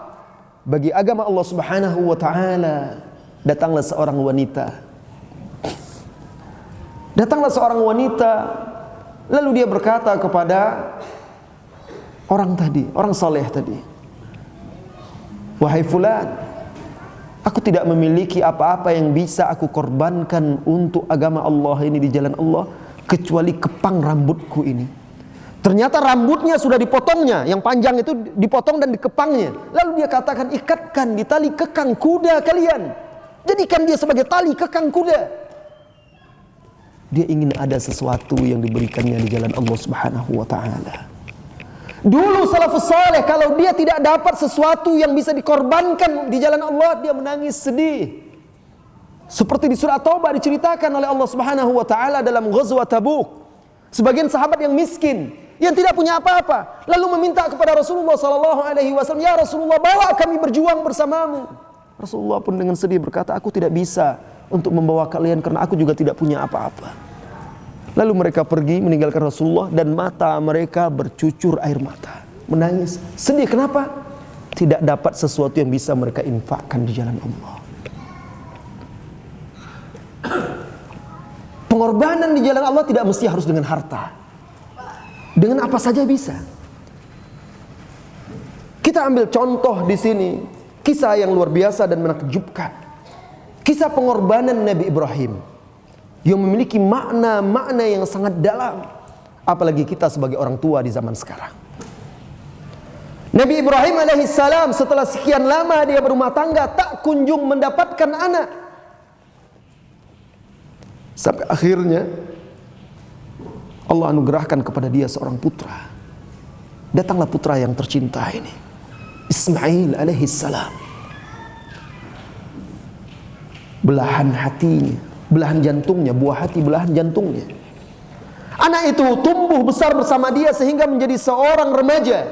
bagi agama Allah Subhanahu wa taala. Datanglah seorang wanita. Lalu dia berkata kepada orang saleh tadi, "Wahai fulan, aku tidak memiliki apa-apa yang bisa aku korbankan untuk agama Allah ini di jalan Allah kecuali kepang rambutku ini." Ternyata rambutnya sudah dipotongnya, yang panjang itu dipotong dan dikepangnya. Lalu dia katakan, "Ikatkan di tali kekang kuda kalian. Jadikan dia sebagai tali kekang kuda." Dia ingin ada sesuatu yang diberikannya di jalan Allah Subhanahu wa taala. Dulu salafus saleh kalau dia tidak dapat sesuatu yang bisa dikorbankan di jalan Allah, dia menangis sedih. Seperti di surah Taubah diceritakan oleh Allah Subhanahu wa taala dalam Ghazwat Tabuk. Sebagian sahabat yang miskin, yang tidak punya apa-apa, lalu meminta kepada Rasulullah sallallahu alaihi wasallam, "Ya Rasulullah, bawa kami berjuang bersamamu." Rasulullah pun dengan sedih berkata, "Aku tidak bisa untuk membawa kalian karena aku juga tidak punya apa-apa." Lalu mereka pergi meninggalkan Rasulullah dan mata mereka bercucur air mata, menangis, sedih. Kenapa? Tidak dapat sesuatu yang bisa mereka infakkan di jalan Allah. Pengorbanan di jalan Allah tidak mesti harus dengan harta. Dengan apa saja bisa. Kita ambil contoh di sini, kisah yang luar biasa dan menakjubkan. Kisah pengorbanan Nabi Ibrahim yang memiliki makna-makna yang sangat dalam, apalagi kita sebagai orang tua di zaman sekarang. Nabi Ibrahim alaihissalam setelah sekian lama dia berumah tangga tak kunjung mendapatkan anak, sampai akhirnya Allah anugerahkan kepada dia seorang putra. Datanglah putra yang tercinta ini, Ismail alaihissalam. Belahan hatinya, belahan jantungnya, buah hati belahan jantungnya. Anak itu tumbuh besar bersama dia sehingga menjadi seorang remaja.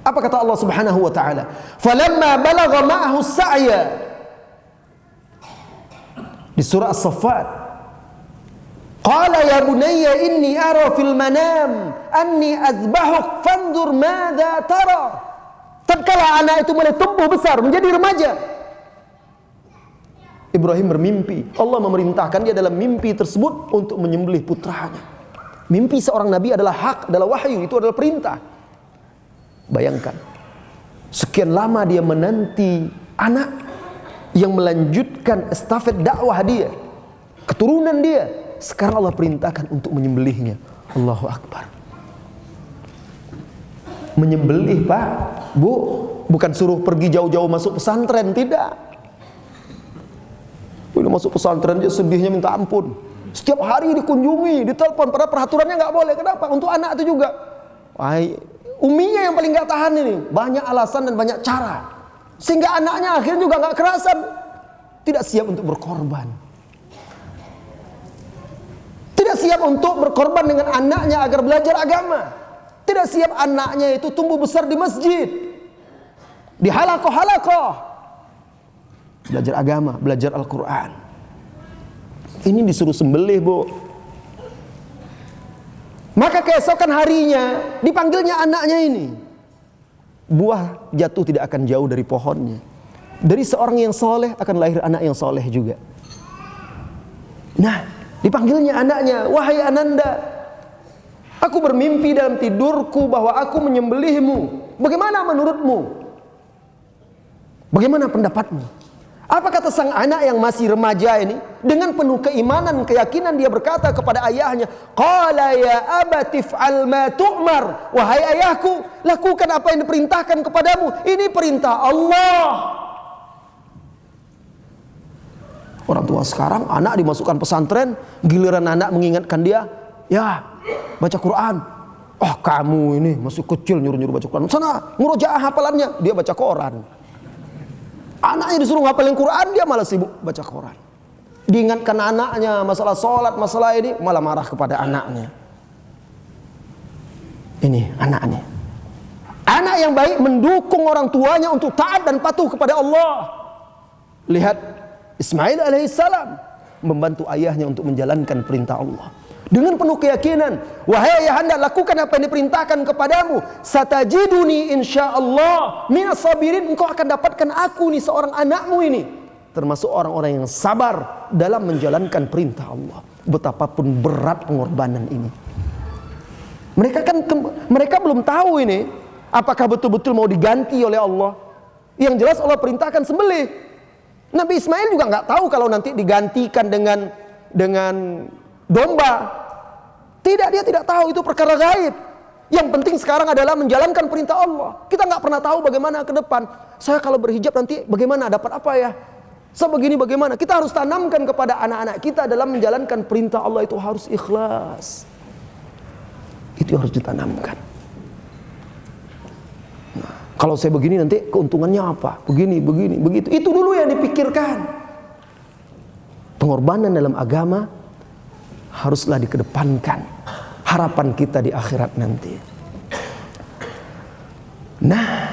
Apa kata Allah Subhanahu wa taala? "Falamma balagha ma'ahu as-sa'ya." Di surah As-Saffat, "Qala ya bunayya inni ara fil manam anni azbahuk fanzur madza tara." Tatkala anak itu mulai tumbuh besar menjadi remaja, Ibrahim bermimpi. Allah memerintahkan dia dalam mimpi tersebut untuk menyembelih putranya. Mimpi seorang nabi adalah hak, adalah wahyu, itu adalah perintah. Bayangkan, sekian lama dia menanti anak, yang melanjutkan estafet dakwah dia, keturunan dia. Sekarang Allah perintahkan untuk menyembelihnya. Allahu Akbar. Menyembelih Pak, Bu, bukan suruh pergi jauh-jauh masuk pesantren, tidak. Udah masuk pesantren dia sedihnya minta ampun. Setiap hari dikunjungi, ditelepon, padahal peraturannya nggak boleh. Kenapa? Untuk anak itu juga. Uminya yang paling nggak tahan ini. Banyak alasan dan banyak cara, sehingga anaknya akhirnya juga nggak kerasan, tidak siap untuk berkorban. Tidak siap untuk berkorban dengan anaknya agar belajar agama. Tidak siap anaknya itu tumbuh besar di masjid, di halakoh-halakoh, belajar agama, belajar Al-Quran. Ini disuruh sembelih, Bu. Maka keesokan harinya dipanggilnya anaknya ini. Buah jatuh tidak akan jauh dari pohonnya. Dari seorang yang soleh akan lahir anak yang soleh juga. Nah, dipanggilnya anaknya, wahai Ananda, aku bermimpi dalam tidurku bahwa aku menyembelihmu. Bagaimana menurutmu? Bagaimana pendapatmu? Apa kata sang anak yang masih remaja ini? Dengan penuh keimanan, keyakinan dia berkata kepada ayahnya, qala ya abati fa'al ma tu'mar. Wahai ayahku, lakukan apa yang diperintahkan kepadamu. Ini perintah Allah. Orang tua sekarang, anak dimasukkan pesantren, giliran anak mengingatkan dia, ya baca Quran. Oh kamu ini masih kecil nyuruh-nyuruh baca Quran. Sana ngurojaah hafalannya, dia baca Quran. Anaknya disuruh ngapalin Quran, dia malah sibuk baca Quran. Diingatkan anaknya masalah sholat, masalah ini, malah marah kepada anaknya. Ini anaknya. Anak yang baik mendukung orang tuanya untuk taat dan patuh kepada Allah. Lihat Ismail alaihissalam membantu ayahnya untuk menjalankan perintah Allah dengan penuh keyakinan. Wahai ayahanda, lakukan apa yang diperintahkan kepadamu. Satajiduni insyaallah minas sabirin. Engkau akan dapatkan aku nih, seorang anakmu ini, termasuk orang-orang yang sabar dalam menjalankan perintah Allah. Betapapun berat pengorbanan ini. Mereka belum tahu ini apakah betul-betul mau diganti oleh Allah. Yang jelas Allah perintahkan sembelih. Nabi Ismail juga nggak tahu kalau nanti digantikan dengan domba. Tidak, dia tidak tahu, itu perkara gaib. Yang penting sekarang adalah menjalankan perintah Allah. Kita nggak pernah tahu bagaimana ke depan. Saya kalau berhijab nanti bagaimana, dapat apa ya? Saya begini bagaimana? Kita harus tanamkan kepada anak-anak kita dalam menjalankan perintah Allah itu harus ikhlas. Itu harus ditanamkan. Nah, kalau saya begini nanti keuntungannya apa? Begini, begitu. Itu dulu yang dipikirkan. Pengorbanan dalam agama haruslah dikedepankan, harapan kita di akhirat nanti. Nah,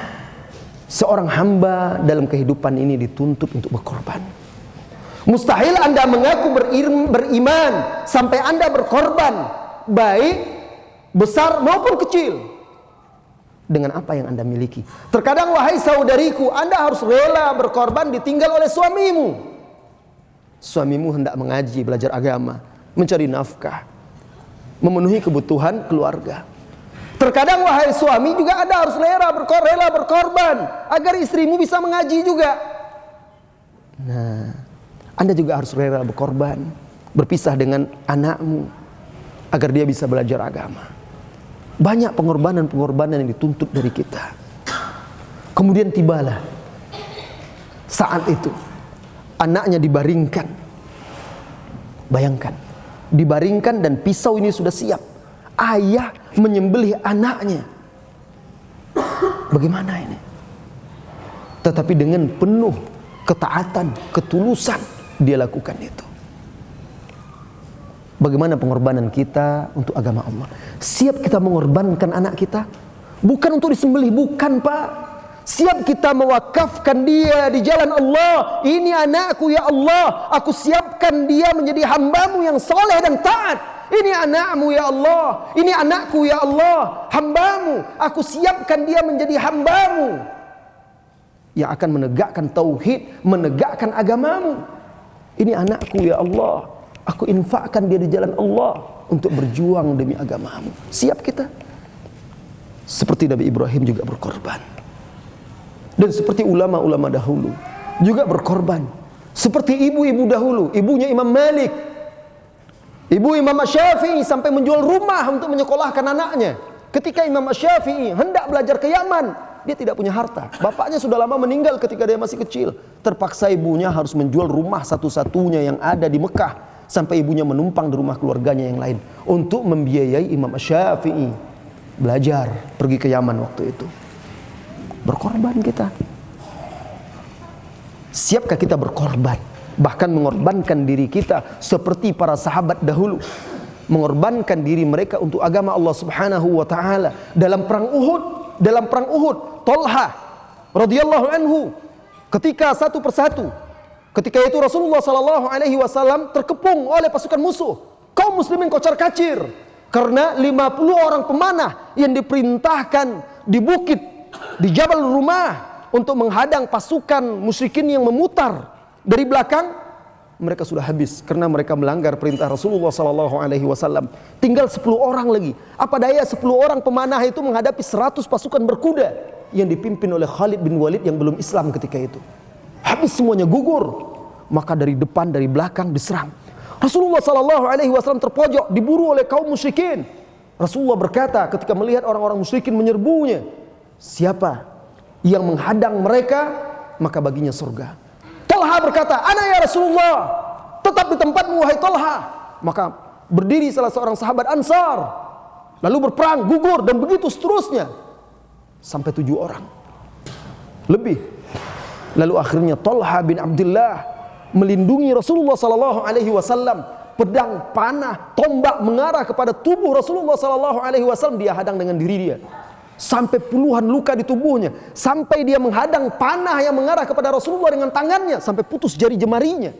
seorang hamba dalam kehidupan ini dituntut untuk berkorban. Mustahil Anda mengaku beriman sampai Anda berkorban, baik besar maupun kecil, dengan apa yang Anda miliki. Terkadang wahai saudariku, Anda harus rela berkorban ditinggal oleh suamimu. Suamimu hendak mengaji, belajar agama, mencari nafkah, memenuhi kebutuhan keluarga. Terkadang wahai suami juga Anda harus rela berkorban agar istrimu bisa mengaji juga. Nah, Anda juga harus rela berkorban, berpisah dengan anakmu agar dia bisa belajar agama. Banyak pengorbanan-pengorbanan yang dituntut dari kita. Kemudian tibalah saat itu anaknya dibaringkan. Bayangkan, dibaringkan dan pisau ini sudah siap. Ayah menyembelih anaknya. Bagaimana ini? Tetapi dengan penuh ketaatan, ketulusan dia lakukan itu. Bagaimana pengorbanan kita untuk agama Allah? Siap kita mengorbankan anak kita? Bukan untuk disembelih, bukan Pak. Siap kita mewakafkan dia di jalan Allah. Ini anakku ya Allah, aku siapkan dia menjadi hambamu yang soleh dan taat. Ini anakmu ya Allah, ini anakku ya Allah, hambamu. Aku siapkan dia menjadi hambamu yang akan menegakkan tauhid, menegakkan agamamu. Ini anakku ya Allah, aku infakkan dia di jalan Allah untuk berjuang demi agamamu. Siap kita? Seperti Nabi Ibrahim juga berkorban. Dan seperti ulama-ulama dahulu, juga berkorban. Seperti ibu-ibu dahulu, ibunya Imam Malik, ibu Imam Syafi'i sampai menjual rumah untuk menyekolahkan anaknya. Ketika Imam Syafi'i hendak belajar ke Yaman, dia tidak punya harta. Bapaknya sudah lama meninggal ketika dia masih kecil. Terpaksa ibunya harus menjual rumah satu-satunya yang ada di Mekah, sampai ibunya menumpang di rumah keluarganya yang lain untuk membiayai Imam Syafi'i belajar pergi ke Yaman waktu itu. Berkorban kita. Siapkah kita berkorban? Bahkan mengorbankan diri kita seperti para sahabat dahulu, mengorbankan diri mereka untuk agama Allah Subhanahu wa taala. Dalam perang Uhud, Thalha radhiyallahu anhu ketika satu persatu, ketika itu Rasulullah sallallahu alaihi wasallam terkepung oleh pasukan musuh. Kaum muslimin kocar-kacir karena 50 orang pemanah yang diperintahkan di bukit di Jabal Rumah untuk menghadang pasukan musyrikin yang memutar dari belakang, mereka sudah habis karena mereka melanggar perintah Rasulullah sallallahu alaihi wasallam. Tinggal 10 orang lagi. Apa daya 10 orang pemanah itu menghadapi 100 pasukan berkuda yang dipimpin oleh Khalid bin Walid yang belum Islam ketika itu. Habis semuanya, gugur. Maka dari depan, dari belakang diserang. Rasulullah sallallahu alaihi wasallam terpojok, diburu oleh kaum musyrikin. Rasulullah berkata ketika melihat orang-orang musyrikin menyerbunya, siapa yang menghadang mereka, maka baginya surga. Thalha berkata, "Ana ya Rasulullah." Tetap di tempatmu wahai Thalha. Maka berdiri salah seorang sahabat Ansar, lalu berperang, gugur, dan begitu seterusnya sampai 7 orang lebih. Lalu akhirnya Thalha bin Abdullah melindungi Rasulullah sallallahu alaihi wasallam. Pedang, panah, tombak mengarah kepada tubuh Rasulullah sallallahu alaihi wasallam, dia hadang dengan diri dia. Sampai puluhan luka di tubuhnya, sampai dia menghadang panah yang mengarah kepada Rasulullah dengan tangannya, sampai putus jari jemarinya.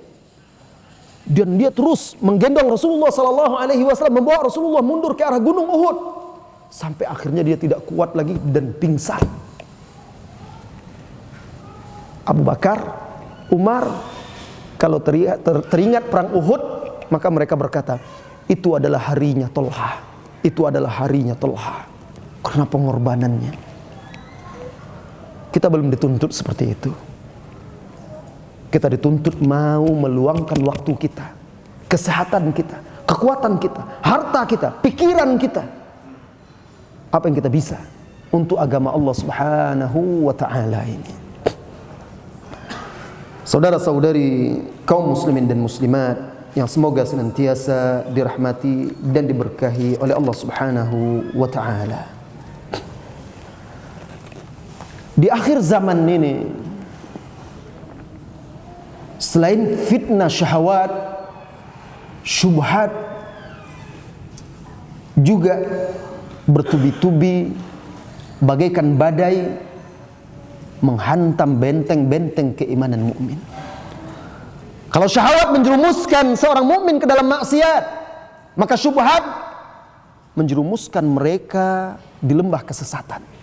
Dan dia terus menggendong Rasulullah sallallahu alaihi wasallam, membawa Rasulullah mundur ke arah gunung Uhud, sampai akhirnya dia tidak kuat lagi dan pingsan. Abu Bakar, Umar, kalau teringat perang Uhud, maka mereka berkata, itu adalah harinya Thalha, itu adalah harinya Thalha. Karena pengorbanannya. Kita belum dituntut seperti itu. Kita dituntut mau meluangkan waktu kita, kesehatan kita, kekuatan kita, harta kita, pikiran kita, apa yang kita bisa untuk agama Allah Subhanahu wa ta'ala ini. Saudara-saudari kaum muslimin dan muslimat yang semoga senantiasa dirahmati dan diberkahi oleh Allah Subhanahu wa ta'ala. Di akhir zaman ini, selain fitnah syahwat, syubhat, juga bertubi-tubi bagaikan badai menghantam benteng-benteng keimanan mukmin. Kalau syahwat menjerumuskan seorang mukmin ke dalam maksiat, maka syubhat menjerumuskan mereka di lembah kesesatan.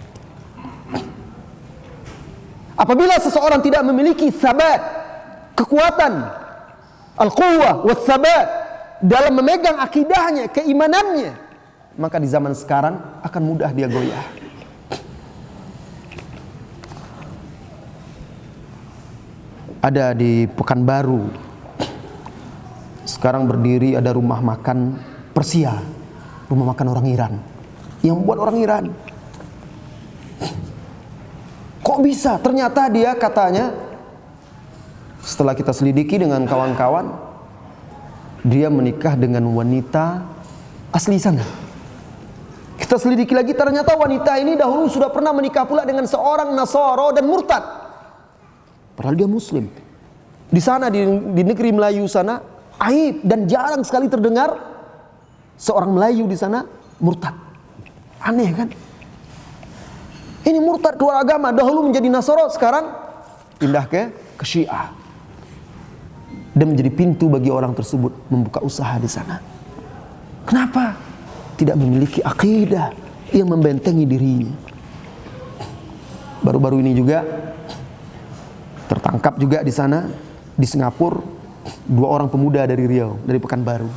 Apabila seseorang tidak memiliki sabat, kekuatan, al-quwwah was-sabat dalam memegang akidahnya, keimanannya, maka di zaman sekarang akan mudah dia goyah. Ada di Pekanbaru, sekarang berdiri ada rumah makan Persia, rumah makan orang Iran, yang buat orang Iran. Kok bisa? Ternyata dia katanya, setelah kita selidiki dengan kawan-kawan, dia menikah dengan wanita asli sana. Kita selidiki lagi, ternyata wanita ini dahulu sudah pernah menikah pula dengan seorang Nasara dan murtad. Padahal dia muslim. Di sana, di negeri Melayu sana, aib dan jarang sekali terdengar seorang Melayu di sana murtad. Aneh kan? Ini murtad keluar agama, dahulu menjadi Nasara, sekarang pindah ke Syiah. Dan menjadi pintu bagi orang tersebut membuka usaha di sana. Kenapa? Tidak memiliki akidah yang membentengi dirinya. Baru-baru ini juga tertangkap juga di sana, di Singapura, 2 orang pemuda dari Riau, dari Pekanbaru.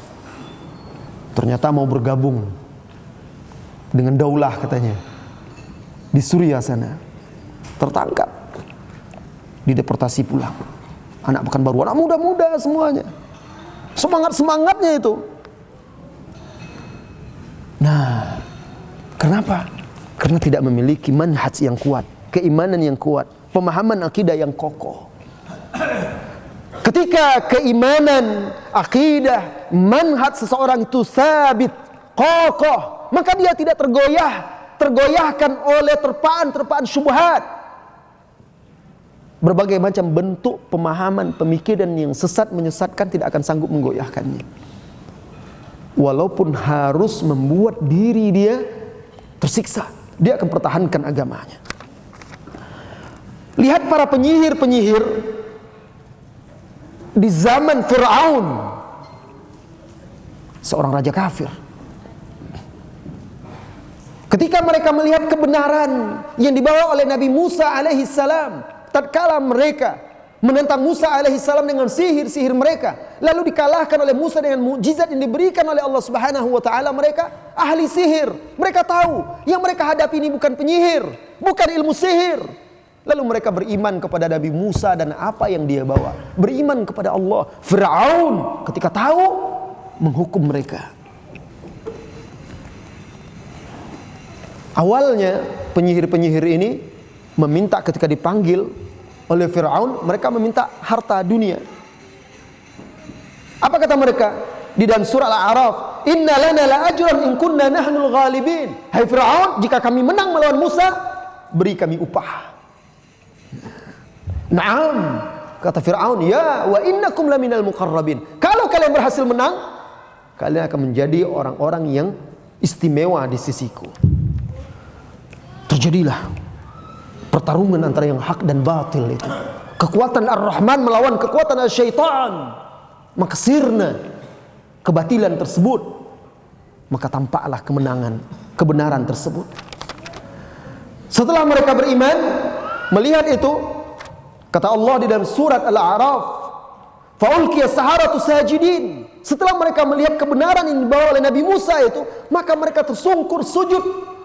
Ternyata mau bergabung dengan daulah katanya. Di Suriah sana tertangkap. dideportasi pulang. Anak Pekanbaru, anak muda-muda semuanya. Semangat-semangatnya itu. Nah, kenapa? Karena tidak memiliki manhaj yang kuat, keimanan yang kuat, pemahaman akidah yang kokoh. Ketika keimanan, akidah, manhaj seseorang itu sabit, kokoh, maka dia tidak tergoyahkan oleh terpaan-terpaan syubhat. Berbagai macam bentuk pemahaman, pemikiran yang sesat menyesatkan tidak akan sanggup menggoyahkannya. Walaupun harus membuat diri dia tersiksa, dia akan pertahankan agamanya. Lihat para penyihir-penyihir di zaman Fir'aun, seorang raja kafir. Ketika mereka melihat kebenaran yang dibawa oleh Nabi Musa alaihissalam, tatkala mereka menentang Musa alaihissalam dengan sihir-sihir mereka, lalu dikalahkan oleh Musa dengan mukjizat yang diberikan oleh Allah Subhanahu wa taala, mereka ahli sihir. Mereka tahu yang mereka hadapi ini bukan penyihir, bukan ilmu sihir. Lalu mereka beriman kepada Nabi Musa dan apa yang dia bawa, beriman kepada Allah. Fir'aun ketika tahu menghukum mereka. Awalnya penyihir-penyihir ini meminta, ketika dipanggil oleh Fir'aun, mereka meminta harta dunia. Apa kata mereka? Di dalam surah Al-A'raf, "Inna lana la ajran in kunna nahnul ghalibin." Hai Fir'aun, jika kami menang melawan Musa, beri kami upah. Naam, kata Fir'aun, "Ya wa innakum laminal muqarrabin." Kalau kalian berhasil menang, kalian akan menjadi orang-orang yang istimewa di sisiku. Terjadilah pertarungan antara yang hak dan batil itu. Kekuatan Ar-Rahman melawan kekuatan Syaitan. Maka sirna kebatilan tersebut, maka tampaklah kebenaran tersebut. Setelah mereka beriman, melihat itu, kata Allah di dalam surat Al-A'raf, "Faulqiya as-saharatu sajidin." Setelah mereka melihat kebenaran yang dibawa oleh Nabi Musa itu, maka mereka tersungkur sujud.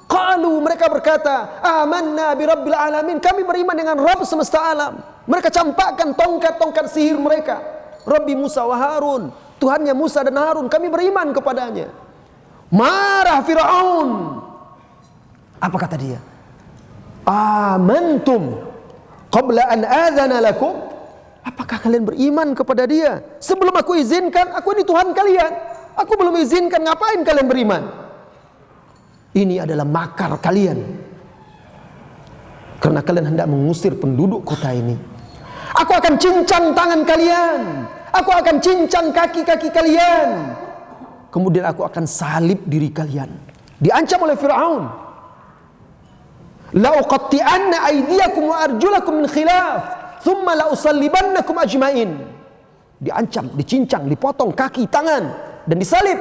Qalu, mereka berkata, "Amanna bi rabbil alamin." Kami beriman dengan Rabb semesta alam. Mereka campakkan tongkat-tongkat sihir mereka. Rabbi Musa wa Harun, Tuhannya Musa dan Harun, kami beriman kepadanya. Marah Fir'aun. Apa kata dia? "Amantum qabla an adzana lakum." Apakah kalian beriman kepada dia sebelum aku izinkan? Aku ini Tuhan kalian. Aku belum izinkan, ngapain kalian beriman? Ini adalah makar kalian, karena kalian hendak mengusir penduduk kota ini. Aku akan cincang tangan kalian, aku akan cincang kaki-kaki kalian, kemudian aku akan salib diri kalian. Diancam oleh Fir'aun. "La uqatti'anna aydiyakum wa arjulakum min khilaf, thumma la usallibannakum ajmain." Diancam, dicincang, dipotong kaki, tangan, dan disalib.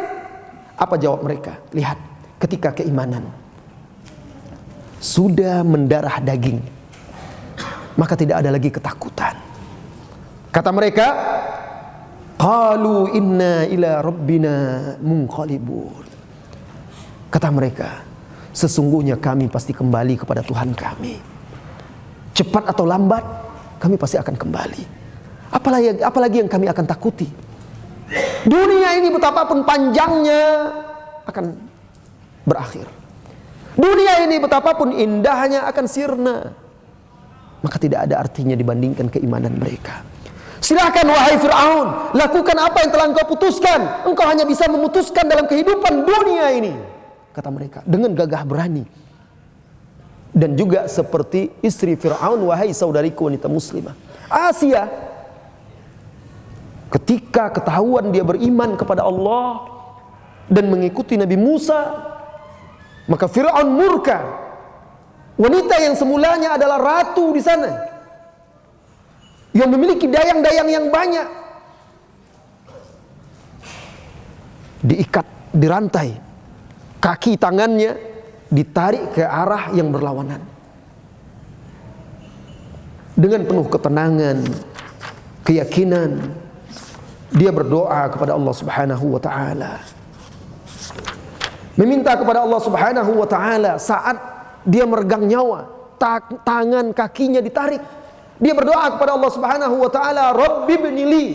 Apa jawab mereka? Lihat, ketika keimanan sudah mendarah daging, maka tidak ada lagi ketakutan. Kata mereka, "Qalu inna ila rabbina munqalibun." Kata mereka, sesungguhnya kami pasti kembali kepada Tuhan kami. Cepat atau lambat, kami pasti akan kembali. Apalagi yang kami akan takuti. Dunia ini betapapun panjangnya akan berakhir. Dunia ini betapapun indahnya akan sirna. Maka tidak ada artinya dibandingkan keimanan mereka. Silakan wahai Fir'aun, lakukan apa yang telah engkau putuskan. Engkau hanya bisa memutuskan dalam kehidupan dunia ini, kata mereka dengan gagah berani. Dan juga seperti istri Fir'aun, wahai saudariku wanita muslimah, Asia, ketika ketahuan dia beriman kepada Allah dan mengikuti Nabi Musa, maka Fir'aun murka. Wanita yang semulanya adalah ratu di sana, yang memiliki dayang-dayang yang banyak, diikat, dirantai, kaki tangannya ditarik ke arah yang berlawanan. Dengan penuh ketenangan, keyakinan, dia berdoa kepada Allah Subhanahu wa taala. Meminta kepada Allah Subhanahu wa taala saat dia meregang nyawa, tangan kakinya ditarik. Dia berdoa kepada Allah Subhanahu wa taala, Rabbi ibnili.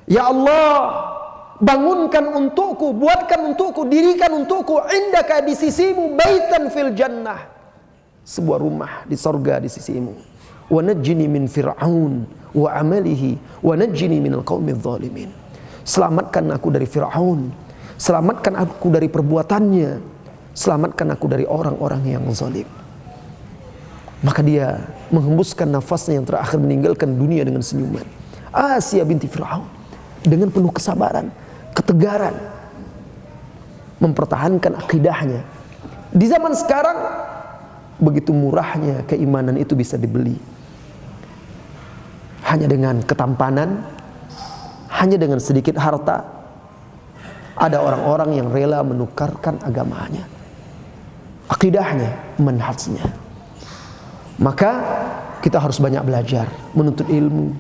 Ya Allah, bangunkan untukku, buatkan untukku, dirikan untukku indaka di sisimu baitan fil jannah, sebuah rumah di surga di sisimu. Wa najjini min fir'aun wa amalihi wa najjini minal qaumidz zalimin. Selamatkan aku dari Fir'aun, selamatkan aku dari perbuatannya, selamatkan aku dari orang-orang yang zalim. Maka dia menghembuskan nafasnya yang terakhir meninggalkan dunia dengan senyuman. Asiyah binti Fir'aun dengan penuh kesabaran, ketegaran, mempertahankan akidahnya. Di zaman sekarang begitu murahnya keimanan itu bisa dibeli. Hanya dengan ketampanan, hanya dengan sedikit harta, ada orang-orang yang rela menukarkan agamanya, akidahnya, manhajnya. Maka kita harus banyak belajar, menuntut ilmu,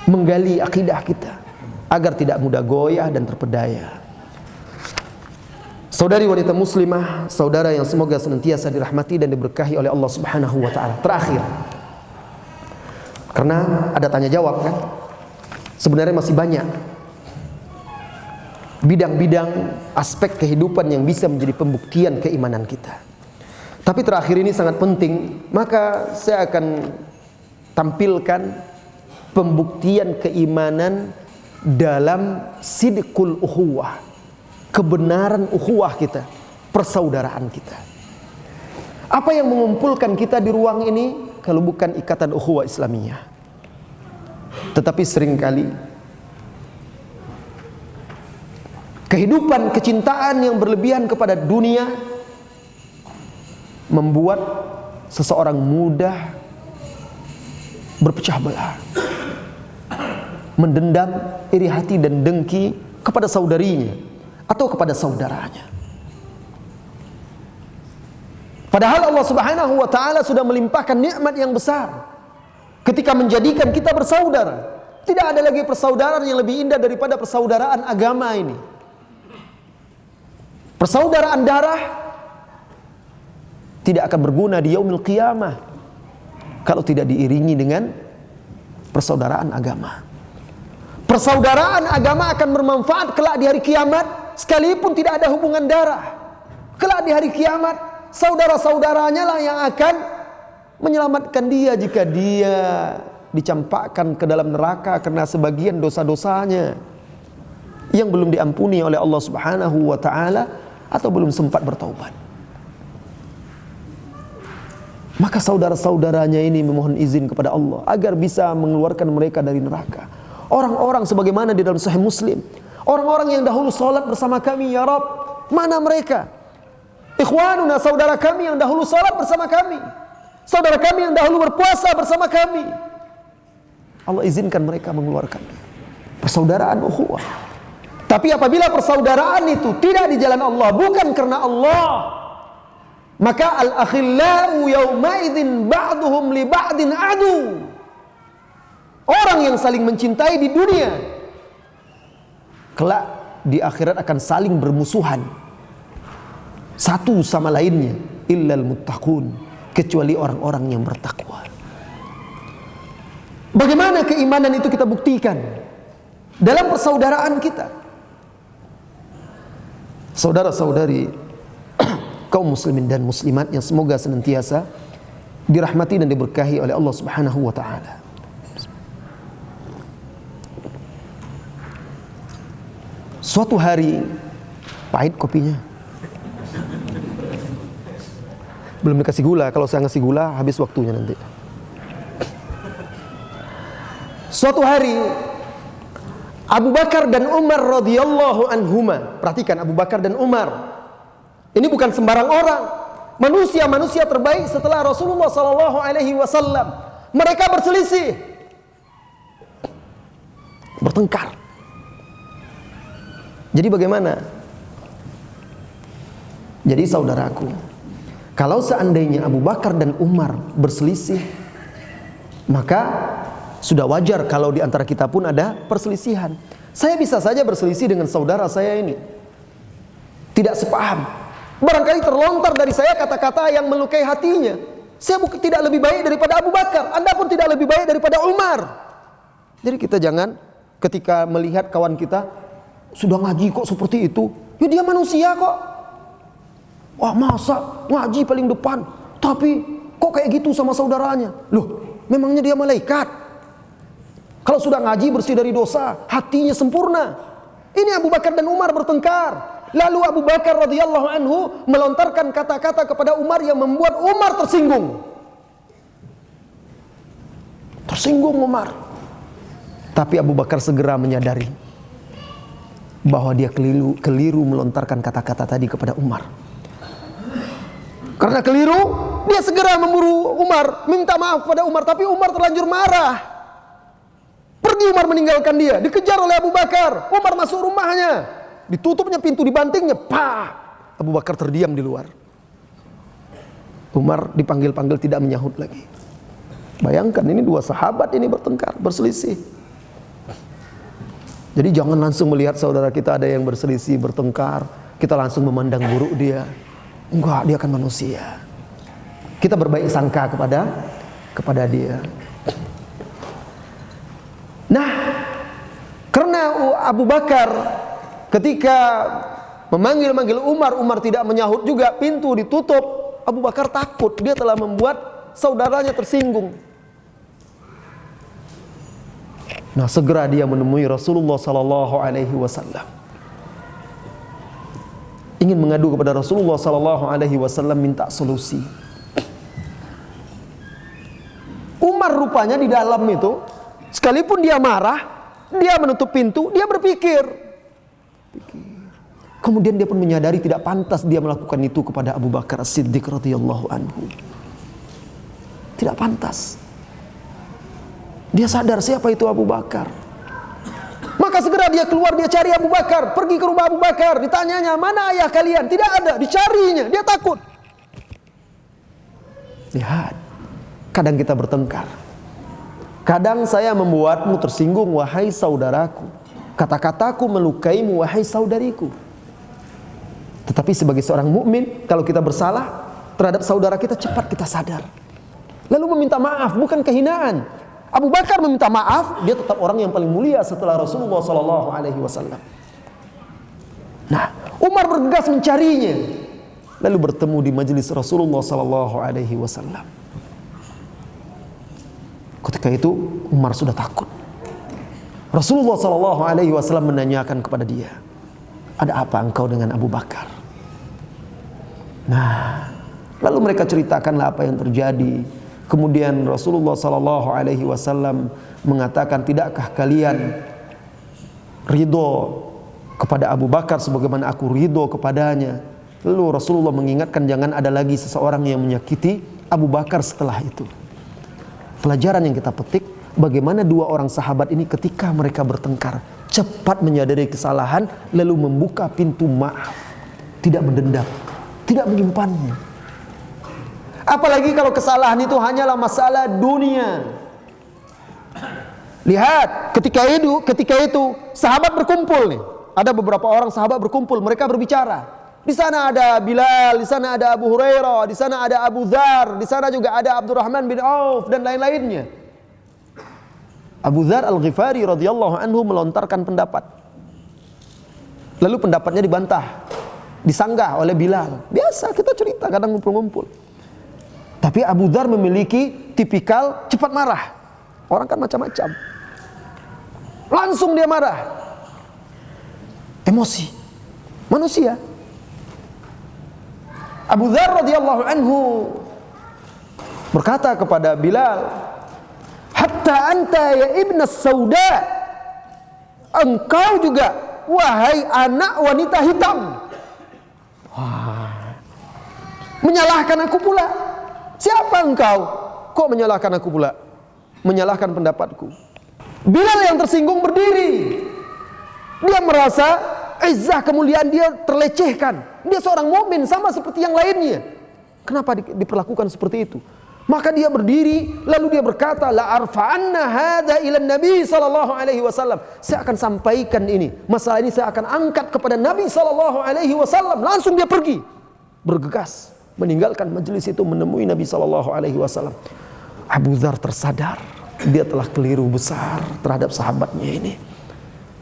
menggali akidah kita agar tidak mudah goyah dan terpedaya. Saudari wanita muslimah, saudara yang semoga senantiasa dirahmati dan diberkahi oleh Allah Subhanahu wa taala. Terakhir, karena ada tanya jawab kan? Sebenarnya masih banyak bidang-bidang aspek kehidupan yang bisa menjadi pembuktian keimanan kita. Tapi terakhir ini sangat penting, maka saya akan tampilkan pembuktian keimanan dalam sidqul ukhuwah, kebenaran ukhuwah kita, persaudaraan kita. Apa yang mengumpulkan kita di ruang ini kalau bukan ikatan ukhuwah Islamiyah? Tetapi seringkali kehidupan kecintaan yang berlebihan kepada dunia membuat seseorang mudah berpecah belah, mendendam iri hati dan dengki kepada saudarinya atau kepada saudaranya. Padahal Allah Subhanahu wa taala sudah melimpahkan nikmat yang besar ketika menjadikan kita bersaudara. Tidak ada lagi persaudaraan yang lebih indah daripada persaudaraan agama ini. Persaudaraan darah tidak akan berguna di yaumil qiyamah kalau tidak diiringi dengan persaudaraan agama. Persaudaraan agama akan bermanfaat kelak di hari kiamat sekalipun tidak ada hubungan darah. Kelak di hari kiamat saudara-saudaranya lah yang akan menyelamatkan dia jika dia dicampakkan ke dalam neraka karena sebagian dosa-dosanya yang belum diampuni oleh Allah Subhanahu wa taala atau belum sempat bertaubat. Maka saudara-saudaranya ini memohon izin kepada Allah agar bisa mengeluarkan mereka dari neraka. Orang-orang sebagaimana di dalam Sahih Muslim, orang-orang yang dahulu salat bersama kami, ya Rabb, mana mereka? Ikhwanuna, saudara kami yang dahulu salat bersama kami, saudara kami yang dahulu berpuasa bersama kami. Allah izinkan mereka mengeluarkan persaudaraan ukhuwah. Tapi apabila persaudaraan itu tidak di jalan Allah, bukan karena Allah, maka al-akhillau yauma'idzin ba'duhum li ba'din adu. Orang yang saling mencintai di dunia kelak di akhirat akan saling bermusuhan satu sama lainnya, illal muttaqun, kecuali orang-orang yang bertakwa. Bagaimana keimanan itu kita buktikan dalam persaudaraan kita? Saudara-saudari kaum muslimin dan muslimat yang semoga senantiasa dirahmati dan diberkahi oleh Allah Subhanahu wa taala. Suatu hari, pahit kopinya, belum dikasih gula. Kalau saya ngasih gula habis waktunya nanti. Suatu hari Abu Bakar dan Umar radhiyallahu anhuma, perhatikan Abu Bakar dan Umar, ini bukan sembarang orang, manusia-manusia terbaik setelah Rasulullah sallallahu alaihi wasallam. Mereka berselisih, bertengkar. Jadi bagaimana? Jadi saudaraku, kalau seandainya Abu Bakar dan Umar berselisih, maka sudah wajar kalau di antara kita pun ada perselisihan. Saya bisa saja berselisih dengan saudara saya ini, tidak sepaham. Barangkali terlontar dari saya kata-kata yang melukai hatinya. Saya tidak lebih baik daripada Abu Bakar, Anda pun tidak lebih baik daripada Umar. Jadi kita jangan ketika melihat kawan kita sudah ngaji kok seperti itu, ya dia manusia kok. Wah, masa ngaji paling depan, tapi kok kayak gitu sama saudaranya? Loh, memangnya dia malaikat? Kalau sudah ngaji bersih dari dosa, hatinya sempurna. Ini Abu Bakar dan Umar bertengkar. Lalu Abu Bakar radhiyallahu anhu melontarkan kata-kata kepada Umar yang membuat Umar tersinggung. Tersinggung Umar. Tapi Abu Bakar segera menyadari bahwa dia keliru melontarkan kata-kata tadi kepada Umar. Karena keliru, dia segera memburu Umar, minta maaf kepada Umar, tapi Umar terlanjur marah. Pergi Umar meninggalkan dia, dikejar oleh Abu Bakar. Umar masuk rumahnya, ditutupnya pintu, dibantingnya, pak. Abu Bakar terdiam di luar. Umar dipanggil-panggil tidak menyahut lagi. Bayangkan ini dua sahabat ini bertengkar, berselisih. Jadi jangan langsung melihat saudara kita ada yang berselisih, bertengkar, kita langsung memandang buruk dia. Enggak, dia kan manusia. Kita berbaik sangka kepada dia. Nah, karena Abu Bakar ketika memanggil-manggil Umar, Umar tidak menyahut juga, pintu ditutup. Abu Bakar takut, dia telah membuat saudaranya tersinggung. Nah, segera dia menemui Rasulullah sallallahu alaihi wasallam. Ingin mengadu kepada Rasulullah sallallahu alaihi wasallam, minta solusi. Umar rupanya di dalam itu, sekalipun dia marah, dia menutup pintu, dia berpikir. Kemudian dia pun menyadari tidak pantas dia melakukan itu kepada Abu Bakar As-Siddiq radhiyallahu anhu. Tidak pantas. Dia sadar siapa itu Abu Bakar. Maka segera dia keluar, dia cari Abu Bakar, pergi ke rumah Abu Bakar, ditanyanya, mana ayah kalian? Tidak ada, dicarinya, dia takut. Lihat, kadang kita bertengkar. Kadang saya membuatmu tersinggung, wahai saudaraku. Kata-kataku melukaimu, wahai saudariku. Tetapi sebagai seorang mukmin, kalau kita bersalah terhadap saudara kita, cepat kita sadar. Lalu meminta maaf, bukan kehinaan. Abu Bakar meminta maaf, dia tetap orang yang paling mulia setelah Rasulullah sallallahu alaihi wasallam. Nah, Umar bergegas mencarinya, lalu bertemu di majelis Rasulullah sallallahu alaihi wasallam. Ketika itu Umar sudah takut. Rasulullah sallallahu alaihi wasallam menanyakan kepada dia, "Ada apa engkau dengan Abu Bakar?" Nah, lalu mereka ceritakanlah apa yang terjadi. Kemudian Rasulullah sallallahu alaihi wasallam mengatakan, "Tidakkah kalian ridho kepada Abu Bakar sebagaimana aku ridho kepadanya?" Lalu Rasulullah mengingatkan jangan ada lagi seseorang yang menyakiti Abu Bakar setelah itu. Pelajaran yang kita petik, bagaimana dua orang sahabat ini ketika mereka bertengkar cepat menyadari kesalahan, lalu membuka pintu maaf, tidak mendendam, tidak menyimpannya. Apalagi kalau kesalahan itu hanyalah masalah dunia. Lihat, ketika itu sahabat berkumpul nih. Ada beberapa orang sahabat berkumpul, mereka berbicara. Di sana ada Bilal, di sana ada Abu Hurairah, di sana ada Abu Dzar, di sana juga ada Abdurrahman bin Auf dan lain-lainnya. Abu Dzar Al-Ghifari radhiyallahu anhu melontarkan pendapat. Lalu pendapatnya dibantah, disanggah oleh Bilal. Biasa kita cerita kadang ngumpul-ngumpul. Tapi Abu Dzar memiliki tipikal cepat marah. Orang kan macam-macam. Langsung dia marah. Emosi. Manusia. Abu Dzar radhiyallahu anhu berkata kepada Bilal, "Hatta anta ya ibnas sauda." Engkau juga, wahai anak wanita hitam. Wah. Menyalahkan aku pula. Siapa engkau? Kok menyalahkan aku pula? Menyalahkan pendapatku. Bilal yang tersinggung berdiri. Dia merasa izzah, kemuliaan dia terlecehkan. Dia seorang mukmin sama seperti yang lainnya. Kenapa diperlakukan seperti itu? Maka dia berdiri, lalu dia berkata, "La arfa'anna hadza ila Nabi sallallahu alaihi wasallam." Saya akan sampaikan ini. Masalah ini saya akan angkat kepada Nabi sallallahu alaihi wasallam. Langsung dia pergi. Bergegas meninggalkan majelis itu menemui Nabi sallallahu alaihi wasallam. Abu Dzar tersadar dia telah keliru besar terhadap sahabatnya ini.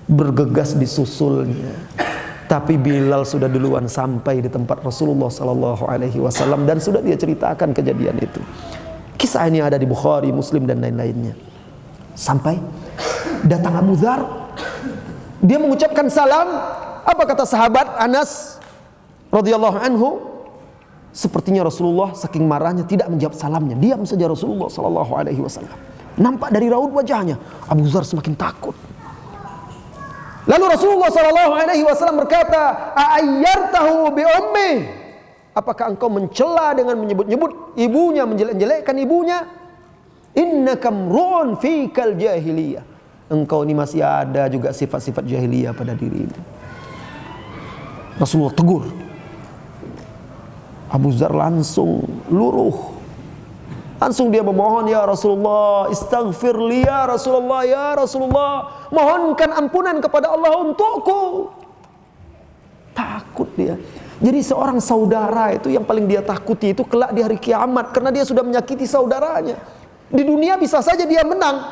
Bergegas disusulnya. Tapi Bilal sudah duluan sampai di tempat Rasulullah sallallahu alaihi wasallam dan sudah dia ceritakan kejadian itu. Kisah ini ada di Bukhari, Muslim dan lain-lainnya. Sampai datang Abu Dzar, dia mengucapkan salam. Apa kata sahabat Anas radhiyallahu anhu? Sepertinya Rasulullah saking marahnya tidak menjawab salamnya. Diam saja Rasulullah sallallahu alaihi wasallam. Nampak dari raut wajahnya Abu Dzar semakin takut. Lalu Rasulullah sallallahu alaihi wasallam berkata, "A'ayyartahu bi ummi?" Apakah engkau mencela dengan menyebut-nyebut ibunya, menjelek-jelekkan ibunya? Innaka mru'un fikal jahiliyah. Engkau ini masih ada juga sifat-sifat jahiliyah pada dirimu. Rasulullah tegur. Abu Dzar langsung luruh. Langsung dia memohon, "Ya Rasulullah, istaghfir li ya Rasulullah, ya Rasulullah, mohonkan ampunan kepada Allah untukku." Takut dia. Jadi seorang saudara itu yang paling dia takuti itu kelak di hari kiamat, karena dia sudah menyakiti saudaranya. Di dunia bisa saja dia menang.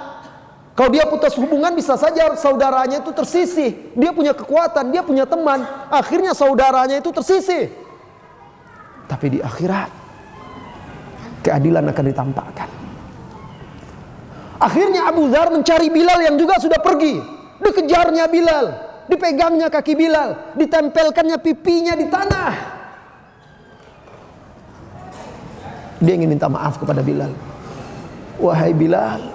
Kalau dia putus hubungan bisa saja saudaranya itu tersisih. Dia punya kekuatan, dia punya teman, akhirnya saudaranya itu tersisih. Tapi di akhirat keadilan akan ditampakkan. Akhirnya Abu Dzar mencari Bilal yang juga sudah pergi. Dikejarnya Bilal, dipegangnya kaki Bilal, ditempelkannya pipinya di tanah. Dia ingin minta maaf kepada Bilal. "Wahai Bilal,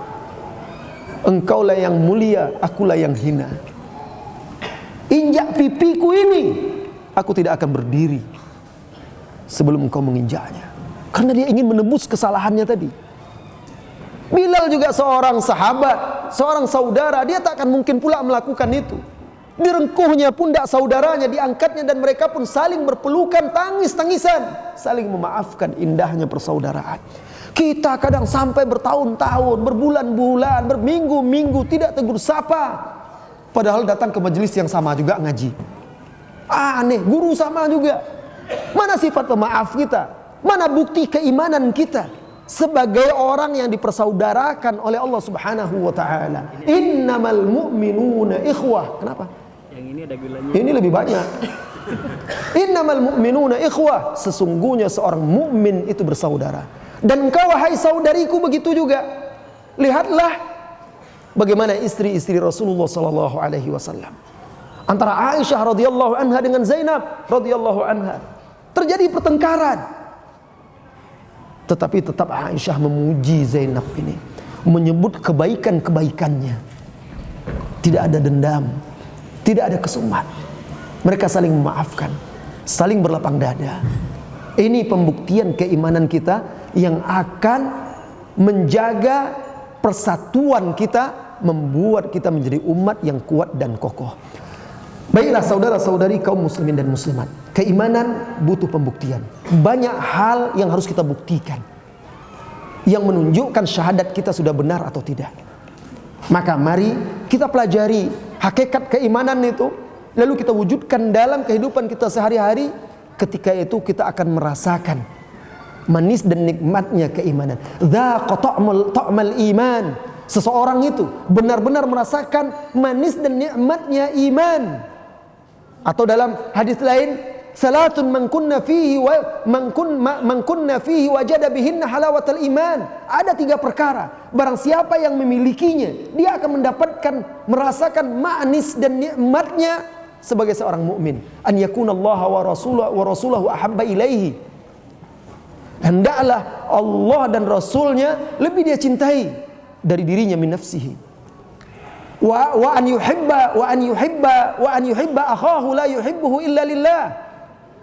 engkaulah yang mulia, akulah yang hina. Injak pipiku ini, aku tidak akan berdiri sebelum engkau menginjaknya." Karena dia ingin menebus kesalahannya tadi. Bilal juga seorang sahabat, seorang saudara, dia tak akan mungkin pula melakukan itu. Direngkuhnya pundak saudaranya, diangkatnya, dan mereka pun saling berpelukan, tangis-tangisan, saling memaafkan. Indahnya persaudaraan. Kita kadang sampai bertahun-tahun, berbulan-bulan, berminggu-minggu tidak tegur sapa, padahal datang ke majelis yang sama juga ngaji. Aneh, guru sama juga. Mana sifat pemaaf kita? Mana bukti keimanan kita sebagai orang yang dipersaudarakan oleh Allah Subhanahu wa taala? Innamal mu'minuna ikhwah. Kenapa? Yang ini ada gulanya. Ini lebih banyak. Innamal mu'minuna ikhwah. Sesungguhnya seorang mukmin itu bersaudara. Dan engkau wahai saudariku begitu juga. Lihatlah bagaimana istri-istri Rasulullah sallallahu alaihi wasallam. Antara Aisyah radhiyallahu anha dengan Zainab radhiyallahu anha terjadi pertengkaran. Tetapi tetap Aisyah memuji Zainab ini, menyebut kebaikan-kebaikannya. Tidak ada dendam, tidak ada kesumat. Mereka saling memaafkan, saling berlapang dada. Ini pembuktian keimanan kita yang akan menjaga persatuan kita, membuat kita menjadi umat yang kuat dan kokoh. Baiklah saudara-saudari kaum muslimin dan muslimat, keimanan butuh pembuktian. Banyak hal yang harus kita buktikan, yang menunjukkan syahadat kita sudah benar atau tidak. Maka mari kita pelajari hakikat keimanan itu, lalu kita wujudkan dalam kehidupan kita sehari-hari. Ketika itu kita akan merasakan manis dan nikmatnya keimanan. Dzaqa ta'mal iman. Seseorang itu benar-benar merasakan manis dan nikmatnya iman. Atau dalam hadis lain, salatun man kunna fihi wa man kunna fihi wajada bihinna halawatal iman. Ada 3 perkara, barang siapa yang memilikinya, dia akan mendapatkan, merasakan manis dan nikmatnya sebagai seorang mukmin. An yakunallaha wa rasulahu ahabba ilaihi. Hendaklah Allah dan Rasulnya lebih dia cintai dari dirinya min nafsihi. Wa an yuhibba akhahu la yuhibbuhu illa lillah.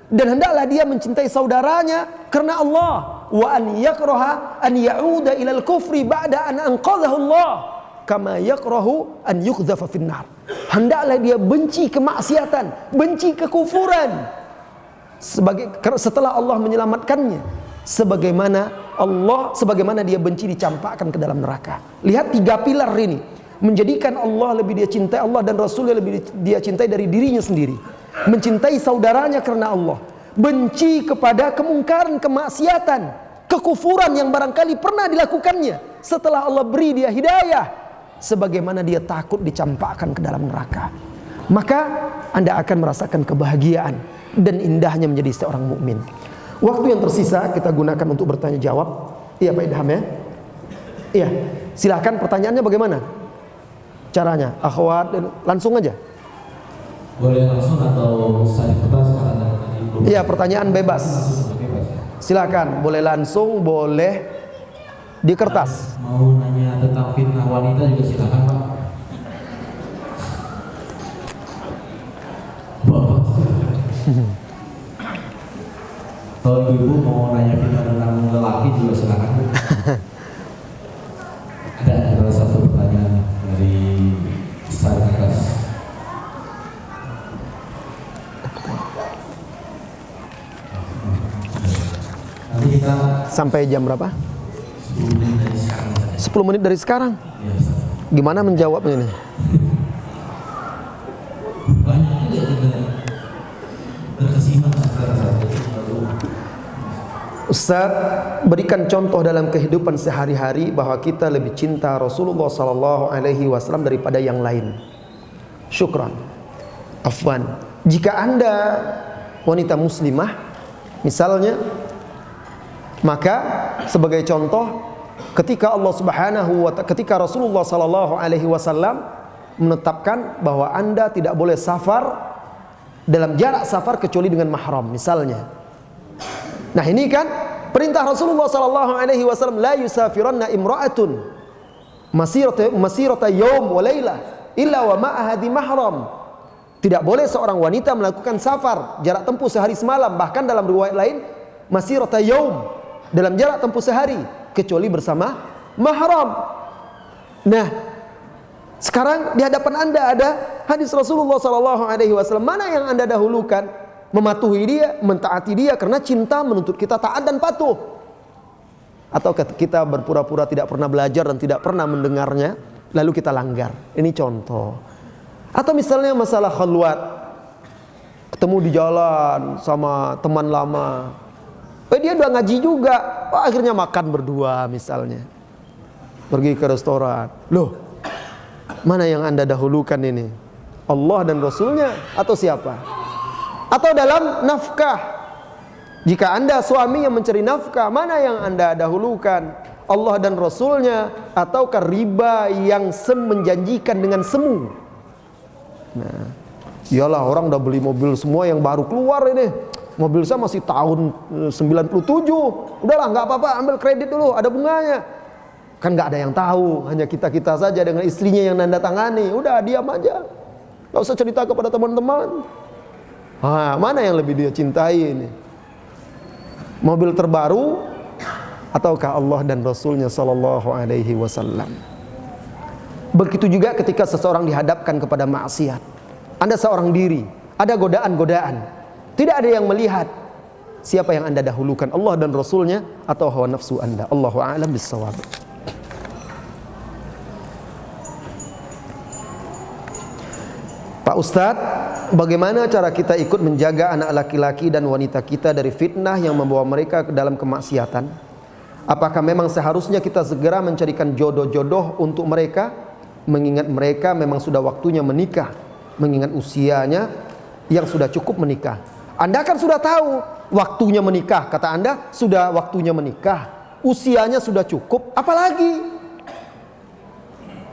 Dan hendaklah dia mencintai saudaranya karena Allah. Wa an yakraha an ya'uda ilal kufri ba'da an anqadhahu Allah kama yakrahu an yuqdhafa finnar. Hendaklah dia benci kemaksiatan, benci kekufuran setelah Allah menyelamatkannya, sebagaimana dia benci dicampakkan ke dalam neraka. Lihat 3 pilar ini menjadikan Allah lebih dia cintai, Allah dan Rasulnya lebih dia cintai dari dirinya sendiri. Mencintai saudaranya karena Allah, benci kepada kemungkaran, kemaksiatan, kekufuran yang barangkali pernah dilakukannya setelah Allah beri dia hidayah, sebagaimana dia takut dicampakkan ke dalam neraka. Maka Anda akan merasakan kebahagiaan dan indahnya menjadi seorang mukmin. Waktu yang tersisa kita gunakan untuk bertanya jawab. Iya Pak Idham ya? Iya, silahkan pertanyaannya bagaimana caranya? Akhwat, langsung aja. Boleh langsung atau saya kertas karena iya, pertanyaan bebas. Silakan, boleh langsung, boleh di kertas. Mau nanya tentang fitnah wanita juga silakan Pak. Kalau ibu mau nanya fitnah tentang lelaki juga silakan. Ada satu pertanyaan dari Ustaz Nakas. Nanti kita Sampai jam berapa? 10 menit dari sekarang. 10 menit dari sekarang. Ya, Ustaz. Gimana menjawabnya ini? Banyak juga kita berkesimpang satu. Ustaz, berikan contoh dalam kehidupan sehari-hari bahwa kita lebih cinta Rasulullah SAW daripada yang lain. Syukran. Afwan. Jika Anda wanita muslimah, misalnya, maka sebagai contoh, ketika ketika Rasulullah SAW menetapkan bahwa Anda tidak boleh safar dalam jarak safar kecuali dengan mahram, misalnya. Nah ini kan perintah Rasulullah SAW, la yusafiranna imra'atun masirata yawm wa laylah illa wa ma'aha dhi mahram. Tidak boleh seorang wanita melakukan safar jarak tempuh sehari semalam, bahkan dalam riwayat lain masirata yawm, dalam jarak tempuh sehari, kecuali bersama mahram. Nah, sekarang di hadapan Anda ada hadis Rasulullah SAW. Mana yang Anda dahulukan? Mematuhi dia, mentaati dia karena cinta menuntut kita taat dan patuh, atau kita berpura-pura tidak pernah belajar dan tidak pernah mendengarnya lalu kita langgar? Ini contoh. Atau misalnya masalah khalwat, ketemu di jalan sama teman lama, dia udah ngaji juga, akhirnya makan berdua misalnya, pergi ke restoran. Loh, mana yang Anda dahulukan ini? Allah dan Rasulnya atau siapa? Atau dalam nafkah, jika Anda suami yang mencari nafkah, mana yang Anda dahulukan? Allah dan Rasulnya ataukah riba yang menjanjikan dengan semu? Nah, iyalah orang udah beli mobil semua yang baru keluar ini. Mobil saya masih tahun 97. Udahlah nggak apa-apa, ambil kredit dulu, ada bunganya. Kan nggak ada yang tahu, hanya kita-kita saja dengan istrinya yang nanda tangani. Udah diam aja, nggak usah cerita kepada teman-teman. Mana yang lebih dia cintai ini? Mobil terbaru ataukah Allah dan Rasulnya Sallallahu Alaihi Wasallam? Begitu juga ketika seseorang dihadapkan kepada maksiat. Anda seorang diri, ada godaan-godaan, tidak ada yang melihat. Siapa yang Anda dahulukan, Allah dan Rasulnya atau hawa nafsu Anda? Allahu a'lam bissawab. Pak Ustadz, bagaimana cara kita ikut menjaga anak laki-laki dan wanita kita dari fitnah yang membawa mereka ke dalam kemaksiatan? Apakah memang seharusnya kita segera mencarikan jodoh-jodoh untuk mereka, mengingat mereka memang sudah waktunya menikah, mengingat usianya yang sudah cukup menikah? Anda kan sudah tahu waktunya menikah, kata Anda sudah waktunya menikah, usianya sudah cukup, apalagi?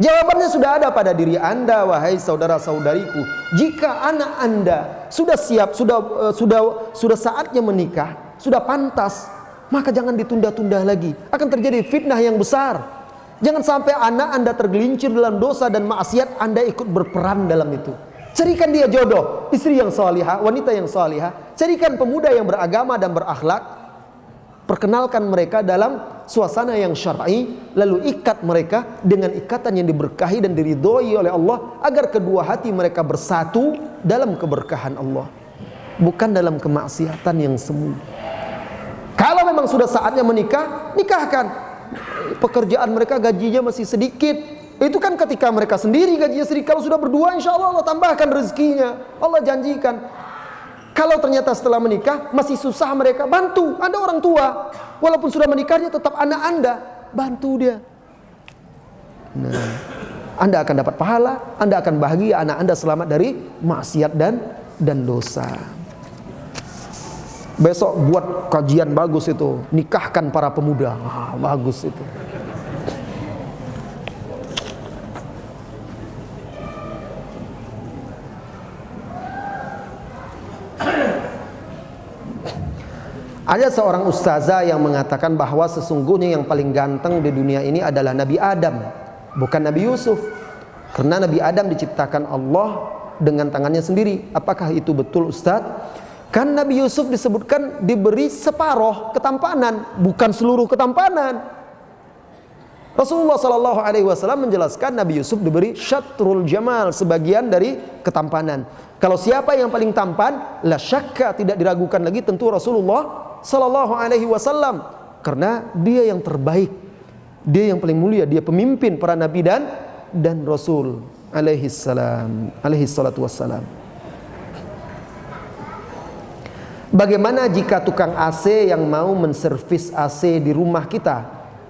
Jawabannya sudah ada pada diri Anda, wahai saudara-saudariku. Jika anak Anda sudah siap, sudah saatnya menikah, sudah pantas, maka jangan ditunda-tunda lagi. Akan terjadi fitnah yang besar. Jangan sampai anak Anda tergelincir dalam dosa dan maksiat, Anda ikut berperan dalam itu. Carikan dia jodoh, istri yang salihah, wanita yang salihah. Carikan pemuda yang beragama dan berakhlak. Perkenalkan mereka dalam suasana yang syar'i, lalu ikat mereka dengan ikatan yang diberkahi dan diridhoi oleh Allah, agar kedua hati mereka bersatu dalam keberkahan Allah, bukan dalam kemaksiatan yang semu. Kalau memang sudah saatnya menikah, nikahkan. Pekerjaan mereka gajinya masih sedikit, itu kan ketika mereka sendiri gajinya sedikit. Kalau sudah berdua, insya Allah Allah tambahkan rezekinya. Allah janjikan. Kalau ternyata setelah menikah masih susah mereka, bantu. Ada orang tua, walaupun sudah menikah dia tetap anak Anda, bantu dia. Nah, Anda akan dapat pahala, Anda akan bahagia, anak Anda selamat dari maksiat dan dosa. Besok buat kajian bagus itu, nikahkan para pemuda. Bagus itu. Ada seorang ustazah yang mengatakan bahwa sesungguhnya yang paling ganteng di dunia ini adalah Nabi Adam, bukan Nabi Yusuf. Karena Nabi Adam diciptakan Allah dengan tangannya sendiri. Apakah itu betul, Ustaz? Kan Nabi Yusuf disebutkan diberi separuh ketampanan, bukan seluruh ketampanan. Rasulullah SAW menjelaskan Nabi Yusuf diberi syatrul jamal, sebagian dari ketampanan. Kalau siapa yang paling tampan, la syakka, tidak diragukan lagi, tentu Rasulullah SAW, karena dia yang terbaik, dia yang paling mulia, dia pemimpin para nabi dan rasul alaihi salatu wassalam. Bagaimana jika tukang AC yang mau menservis AC di rumah kita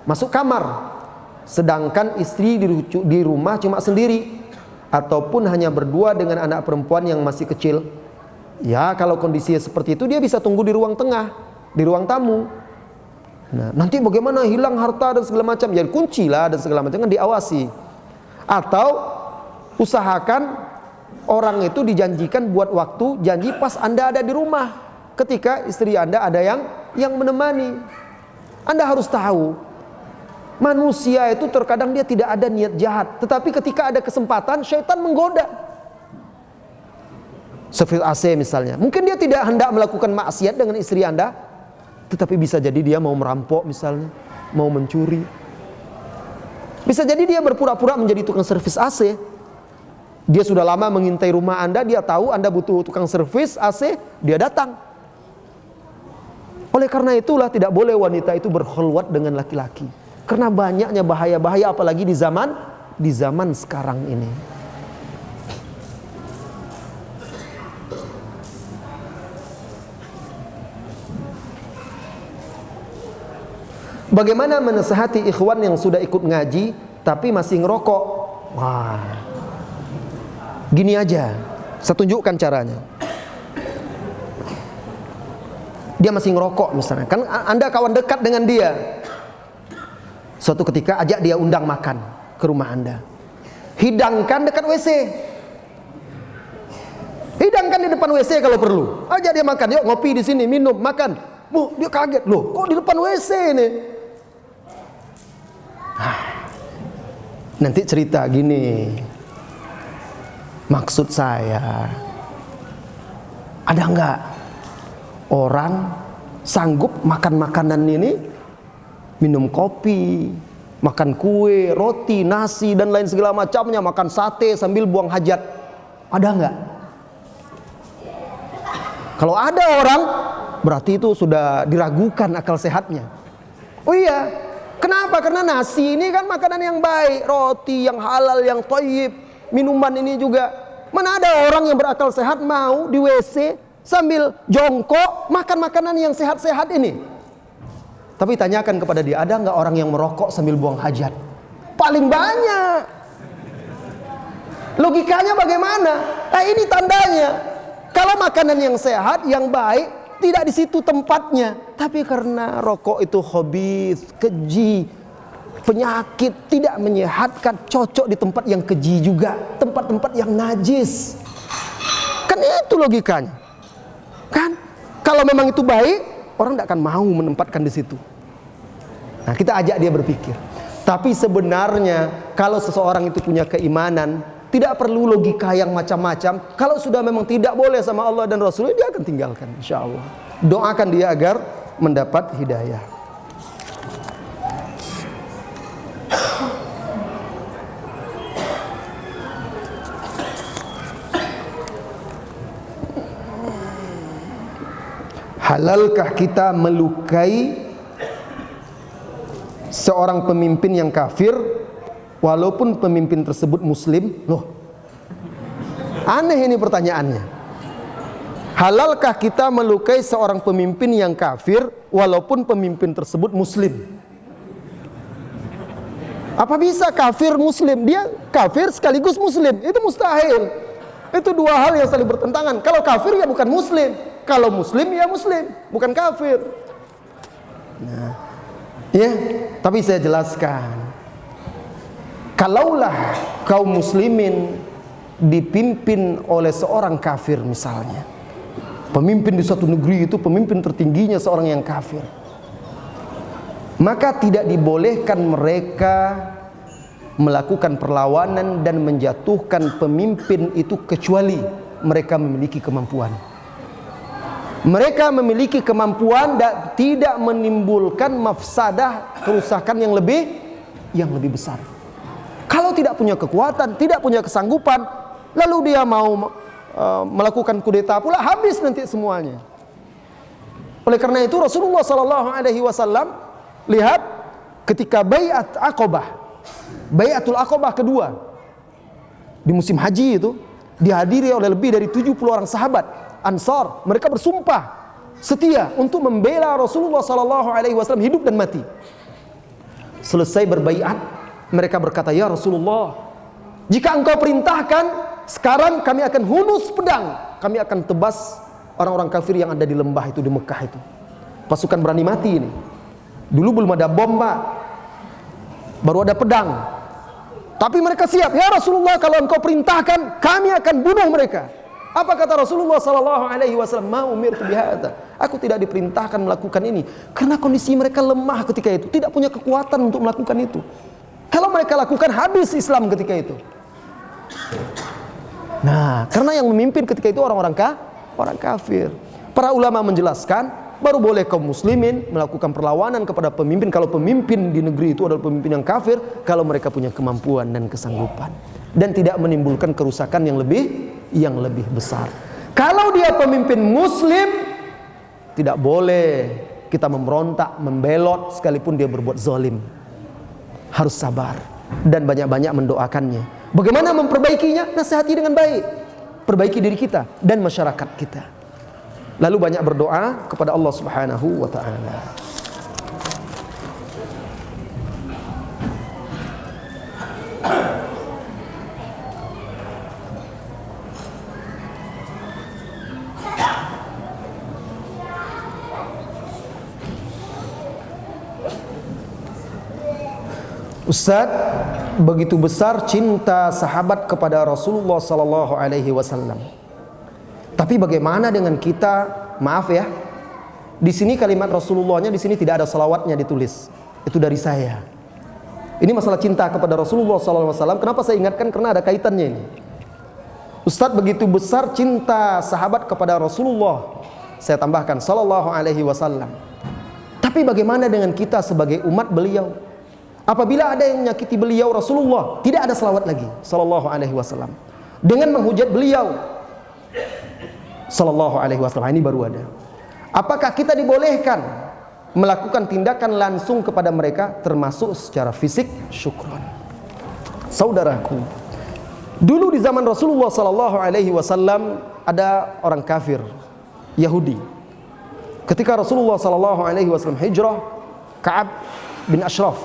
masuk kamar, sedangkan istri di rumah cuma sendiri, ataupun hanya berdua dengan anak perempuan yang masih kecil? Ya, kalau kondisinya seperti itu, dia bisa tunggu di ruang tengah, di ruang tamu. Nah, nanti bagaimana hilang harta dan segala macam? Ya kuncilah dan segala macam, kan diawasi. Atau usahakan orang itu dijanjikan buat waktu, janji pas Anda ada di rumah, ketika istri Anda ada yang menemani. Anda harus tahu, manusia itu terkadang dia tidak ada niat jahat, tetapi ketika ada kesempatan, syaitan menggoda. Servis AC misalnya, mungkin dia tidak hendak melakukan maksiat dengan istri Anda, tetapi bisa jadi dia mau merampok misalnya, mau mencuri. Bisa jadi dia berpura-pura menjadi tukang servis AC. Dia sudah lama mengintai rumah Anda, dia tahu Anda butuh tukang servis AC, dia datang. Oleh karena itulah tidak boleh wanita itu berkhulwat dengan laki-laki, karena banyaknya bahaya-bahaya, apalagi di zaman sekarang ini. Bagaimana menasihati ikhwan yang sudah ikut ngaji tapi masih ngerokok? Wah, gini aja, saya tunjukkan caranya. Dia masih ngerokok misalnya, kan Anda kawan dekat dengan dia. Suatu ketika ajak dia undang makan ke rumah Anda, hidangkan dekat WC, hidangkan di depan WC kalau perlu. Ajak dia makan, yuk ngopi di sini, minum, makan. Bu, dia kaget, loh kok di depan WC ini? Nanti cerita gini, maksud saya, ada enggak orang sanggup makan makanan ini, minum kopi, makan kue, roti, nasi dan lain segala macamnya, makan sate sambil buang hajat? Ada enggak? Kalau ada orang, berarti itu sudah diragukan akal sehatnya. Oh iya, kenapa? Karena nasi ini kan makanan yang baik, roti yang halal, yang thayyib, minuman ini juga. Mana ada orang yang berakal sehat mau di WC sambil jongkok makan makanan yang sehat-sehat ini? Tapi tanyakan kepada dia, ada nggak orang yang merokok sambil buang hajat? Paling banyak. Logikanya bagaimana? Ini tandanya kalau makanan yang sehat, yang baik, tidak di situ tempatnya, tapi karena rokok itu khabith, keji, penyakit, tidak menyehatkan, cocok di tempat yang keji juga, tempat-tempat yang najis. Kan itu logikanya. Kan kalau memang itu baik, orang tidak akan mau menempatkan di situ. Nah, kita ajak dia berpikir. Tapi sebenarnya kalau seseorang itu punya keimanan, tidak perlu logika yang macam-macam. Kalau sudah memang tidak boleh sama Allah dan Rasulnya, dia akan tinggalkan, insya Allah. Doakan dia agar mendapat hidayah. Halalkah kita melukai seorang pemimpin yang kafir walaupun pemimpin tersebut muslim? Loh, aneh ini pertanyaannya. halalkah kita melukai seorang pemimpin yang kafir walaupun pemimpin tersebut muslim? Apa bisa kafir muslim? Dia kafir sekaligus muslim. Itu mustahil. Itu dua hal yang saling bertentangan. Kalau kafir ya bukan muslim, kalau muslim ya muslim, bukan kafir. Nah, ya, tapi saya jelaskan. Kalaulah kaum muslimin dipimpin oleh seorang kafir misalnya, pemimpin di suatu negeri itu pemimpin tertingginya seorang yang kafir, maka tidak dibolehkan mereka melakukan perlawanan dan menjatuhkan pemimpin itu kecuali mereka memiliki kemampuan. Mereka memiliki kemampuan dan tidak menimbulkan mafsadah, kerusakan yang lebih besar. Kalau tidak punya kekuatan, tidak punya kesanggupan, lalu dia mau melakukan kudeta pula, habis nanti semuanya. Oleh karena itu Rasulullah SAW lihat ketika Bai'atul Aqabah kedua di musim haji itu dihadiri oleh lebih dari 70 orang sahabat Ansar. Mereka bersumpah setia untuk membela Rasulullah SAW hidup dan mati. Selesai berbaiat, mereka berkata, "Ya Rasulullah, jika engkau perintahkan, sekarang kami akan hunus pedang, kami akan tebas orang-orang kafir yang ada di lembah itu, di Mekah itu." Pasukan berani mati ini. Dulu belum ada bom, Pak, baru ada pedang. Tapi mereka siap. "Ya Rasulullah, kalau engkau perintahkan, kami akan bunuh mereka." Apa kata Rasulullah SAW? "Ma umirtu bihadza." Aku tidak diperintahkan melakukan ini karena kondisi mereka lemah ketika itu, tidak punya kekuatan untuk melakukan itu. Kalau mereka lakukan, habis Islam ketika itu. Nah, karena yang memimpin ketika itu orang kafir. Para ulama menjelaskan, baru boleh kaum muslimin melakukan perlawanan kepada pemimpin kalau pemimpin di negeri itu adalah pemimpin yang kafir, kalau mereka punya kemampuan dan kesanggupan dan tidak menimbulkan kerusakan yang lebih besar. Kalau dia pemimpin muslim, tidak boleh kita memberontak, membelot sekalipun dia berbuat zalim. Harus sabar dan banyak-banyak mendoakannya. Bagaimana memperbaikinya? Nasihati dengan baik. Perbaiki diri kita dan masyarakat kita. Lalu banyak berdoa kepada Allah Subhanahu wa ta'ala. Ustaz, begitu besar cinta sahabat kepada Rasulullah sallallahu alaihi wasallam. Tapi bagaimana dengan kita? Maaf ya. Di sini kalimat Rasulullahnya di sini tidak ada salawatnya ditulis. Itu dari saya. Ini masalah cinta kepada Rasulullah sallallahu alaihi wasallam. Kenapa saya ingatkan? Karena ada kaitannya ini. Ustaz, begitu besar cinta sahabat kepada Rasulullah. Saya tambahkan sallallahu alaihi wasallam. Tapi bagaimana dengan kita sebagai umat beliau? Apabila ada yang menyakiti beliau Rasulullah, tidak ada selawat lagi sallallahu alaihi wasallam. Dengan menghujat beliau sallallahu alaihi wasallam, ini baru ada. Apakah kita dibolehkan melakukan tindakan langsung kepada mereka termasuk secara fisik? Syukran. Saudaraku, dulu di zaman Rasulullah sallallahu alaihi wasallam ada orang kafir Yahudi. Ketika Rasulullah sallallahu alaihi wasallam hijrah, Ka'ab bin Ashraf,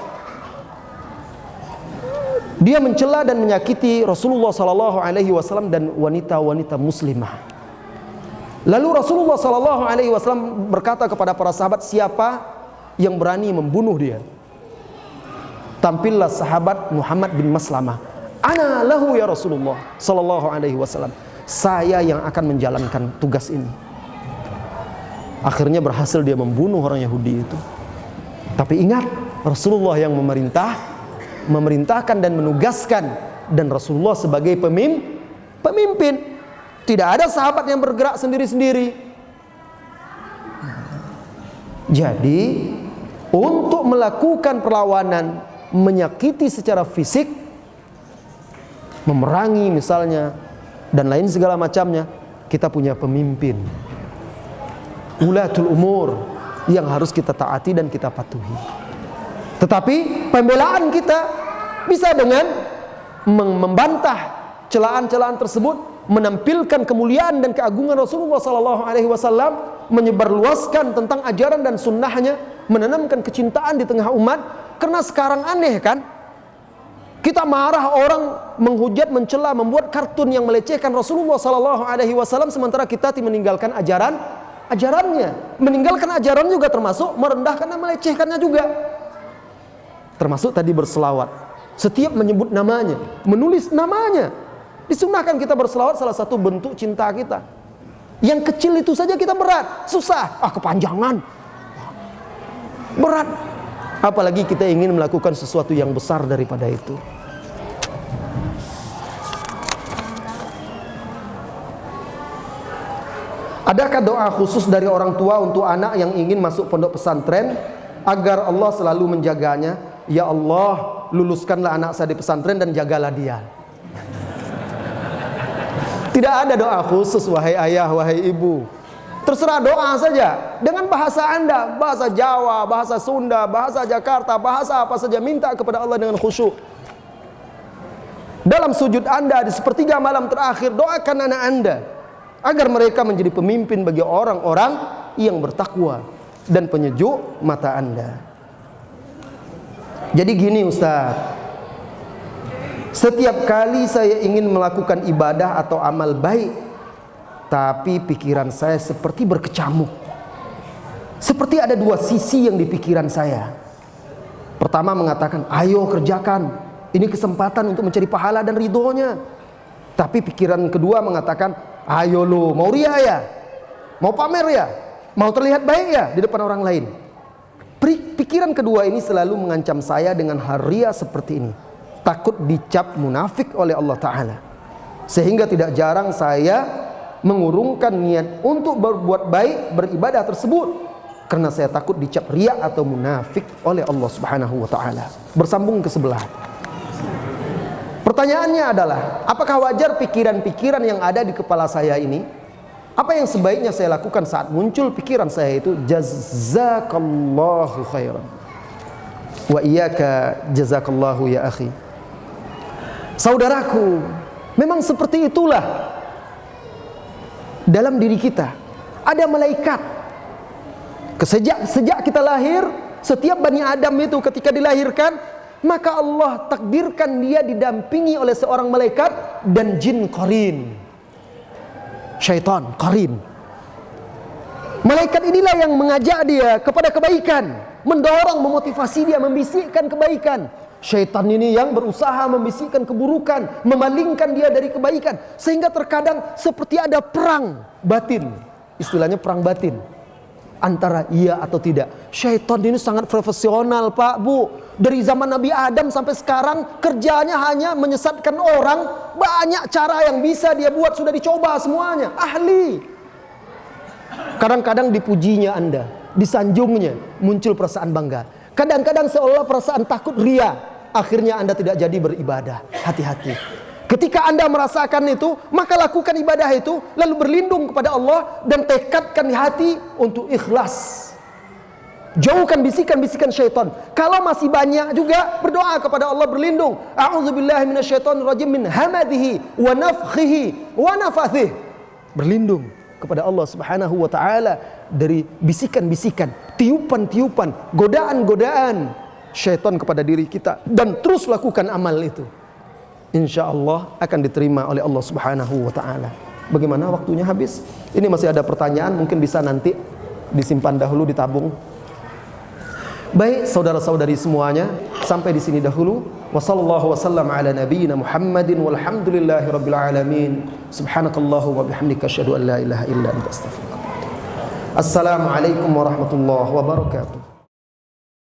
dia mencela dan menyakiti Rasulullah sallallahu alaihi wasallam dan wanita-wanita muslimah. Lalu Rasulullah sallallahu alaihi wasallam berkata kepada para sahabat, siapa yang berani membunuh dia? Tampillah sahabat Muhammad bin Maslamah. Ana lahu ya Rasulullah sallallahu alaihi wasallam. Saya yang akan menjalankan tugas ini. Akhirnya berhasil dia membunuh orang Yahudi itu. Tapi ingat, Rasulullah yang memerintahkan dan menugaskan, dan Rasulullah sebagai pemimpin. Tidak ada sahabat yang bergerak sendiri-sendiri. Jadi untuk melakukan perlawanan, menyakiti secara fisik, memerangi misalnya, dan lain segala macamnya, kita punya pemimpin, ulatul umur, yang harus kita taati dan kita patuhi. Tetapi pembelaan kita bisa dengan membantah celaan-celaan tersebut menampilkan kemuliaan dan keagungan Rasulullah SAW, menyebarluaskan tentang ajaran dan sunnahnya, menanamkan kecintaan di tengah umat. Karena sekarang aneh kan, kita marah orang menghujat, mencela, membuat kartun yang melecehkan Rasulullah SAW, sementara kita meninggalkan ajarannya. Meninggalkan ajaran juga termasuk merendahkan dan melecehkannya juga. Termasuk tadi berselawat, setiap menyebut namanya, menulis namanya. Disunahkan kita berselawat, salah satu bentuk cinta kita. Yang kecil itu saja kita berat, susah, kepanjangan, berat. Apalagi kita ingin melakukan sesuatu yang besar daripada itu. Adakah doa khusus dari orang tua untuk anak yang ingin masuk pondok pesantren agar Allah selalu menjaganya? Ya Allah, luluskanlah anak saya di pesantren dan jagalah dia. Tidak ada doa khusus, wahai ayah, wahai ibu. Terserah doa saja dengan bahasa Anda, bahasa Jawa, bahasa Sunda, bahasa Jakarta, bahasa apa saja, minta kepada Allah dengan khusyuk. Dalam sujud Anda di sepertiga malam terakhir, doakan anak Anda agar mereka menjadi pemimpin bagi orang-orang yang bertakwa dan penyejuk mata Anda. Jadi gini Ustaz, setiap kali saya ingin melakukan ibadah atau amal baik, tapi pikiran saya seperti berkecamuk. Seperti ada dua sisi yang di pikiran saya. Pertama mengatakan, ayo kerjakan, ini kesempatan untuk mencari pahala dan ridhonya. Tapi pikiran kedua mengatakan, ayo lo, mau ria ya? Mau pamer ya? Mau terlihat baik ya di depan orang lain? Pikiran kedua ini selalu mengancam saya dengan haria seperti ini. Takut dicap munafik oleh Allah Ta'ala. Sehingga tidak jarang saya mengurungkan niat untuk berbuat baik, beribadah tersebut, karena saya takut dicap riya atau munafik oleh Allah Subhanahu wa Ta'ala. Bersambung ke sebelah. Pertanyaannya adalah, apakah wajar pikiran-pikiran yang ada di kepala saya ini? Apa yang sebaiknya saya lakukan saat muncul pikiran saya itu? Jazakallahu khairan. Wa iyyaka jazakallahu ya akhi. Saudaraku, memang seperti itulah dalam diri kita. Ada malaikat. Sejak kita lahir, setiap Bani Adam itu ketika dilahirkan, maka Allah takdirkan dia didampingi oleh seorang malaikat dan jin qarin. Syaitan qarin. Malaikat inilah yang mengajak dia kepada kebaikan, mendorong, memotivasi dia, membisikkan kebaikan. Syaitan ini yang berusaha membisikkan keburukan, memalingkan dia dari kebaikan. Sehingga terkadang seperti ada perang batin. Istilahnya perang batin, antara iya atau tidak. Syaitan ini sangat profesional Pak Bu. Dari zaman Nabi Adam sampai sekarang kerjanya hanya menyesatkan orang. Banyak cara yang bisa dia buat, sudah dicoba semuanya, ahli. Kadang-kadang dipujinya Anda, disanjungnya, muncul perasaan bangga. Kadang-kadang seolah perasaan takut ria. Akhirnya Anda tidak jadi beribadah. Hati-hati. Ketika Anda merasakan itu, maka lakukan ibadah itu, lalu berlindung kepada Allah dan tekadkan hati untuk ikhlas. Jauhkan bisikan-bisikan syaitan. Kalau masih banyak juga, berdoa kepada Allah, berlindung. A'udzubillahi minasyaitonirrajim min hamadihi wa nafthihi wa nafathih. Berlindung kepada Allah Subhanahu wa Ta'ala dari bisikan-bisikan, tiupan-tiupan, godaan-godaan syaitan kepada diri kita, dan terus lakukan amal itu. Insya Allah akan diterima oleh Allah Subhanahu wa Ta'ala. Bagaimana waktunya habis? Ini masih ada pertanyaan, mungkin bisa nanti disimpan dahulu, ditabung. Baik saudara-saudari semuanya, sampai di sini dahulu. Wassallallahu wasallam ala nabiyyina Muhammadin walhamdulillahi rabbil alamin. Subhanakallahu wa bihamdika asyhadu an la ilaha illa anta astaghfiruka wa atubu ilaik. Assalamualaikum warahmatullahi wabarakatuh.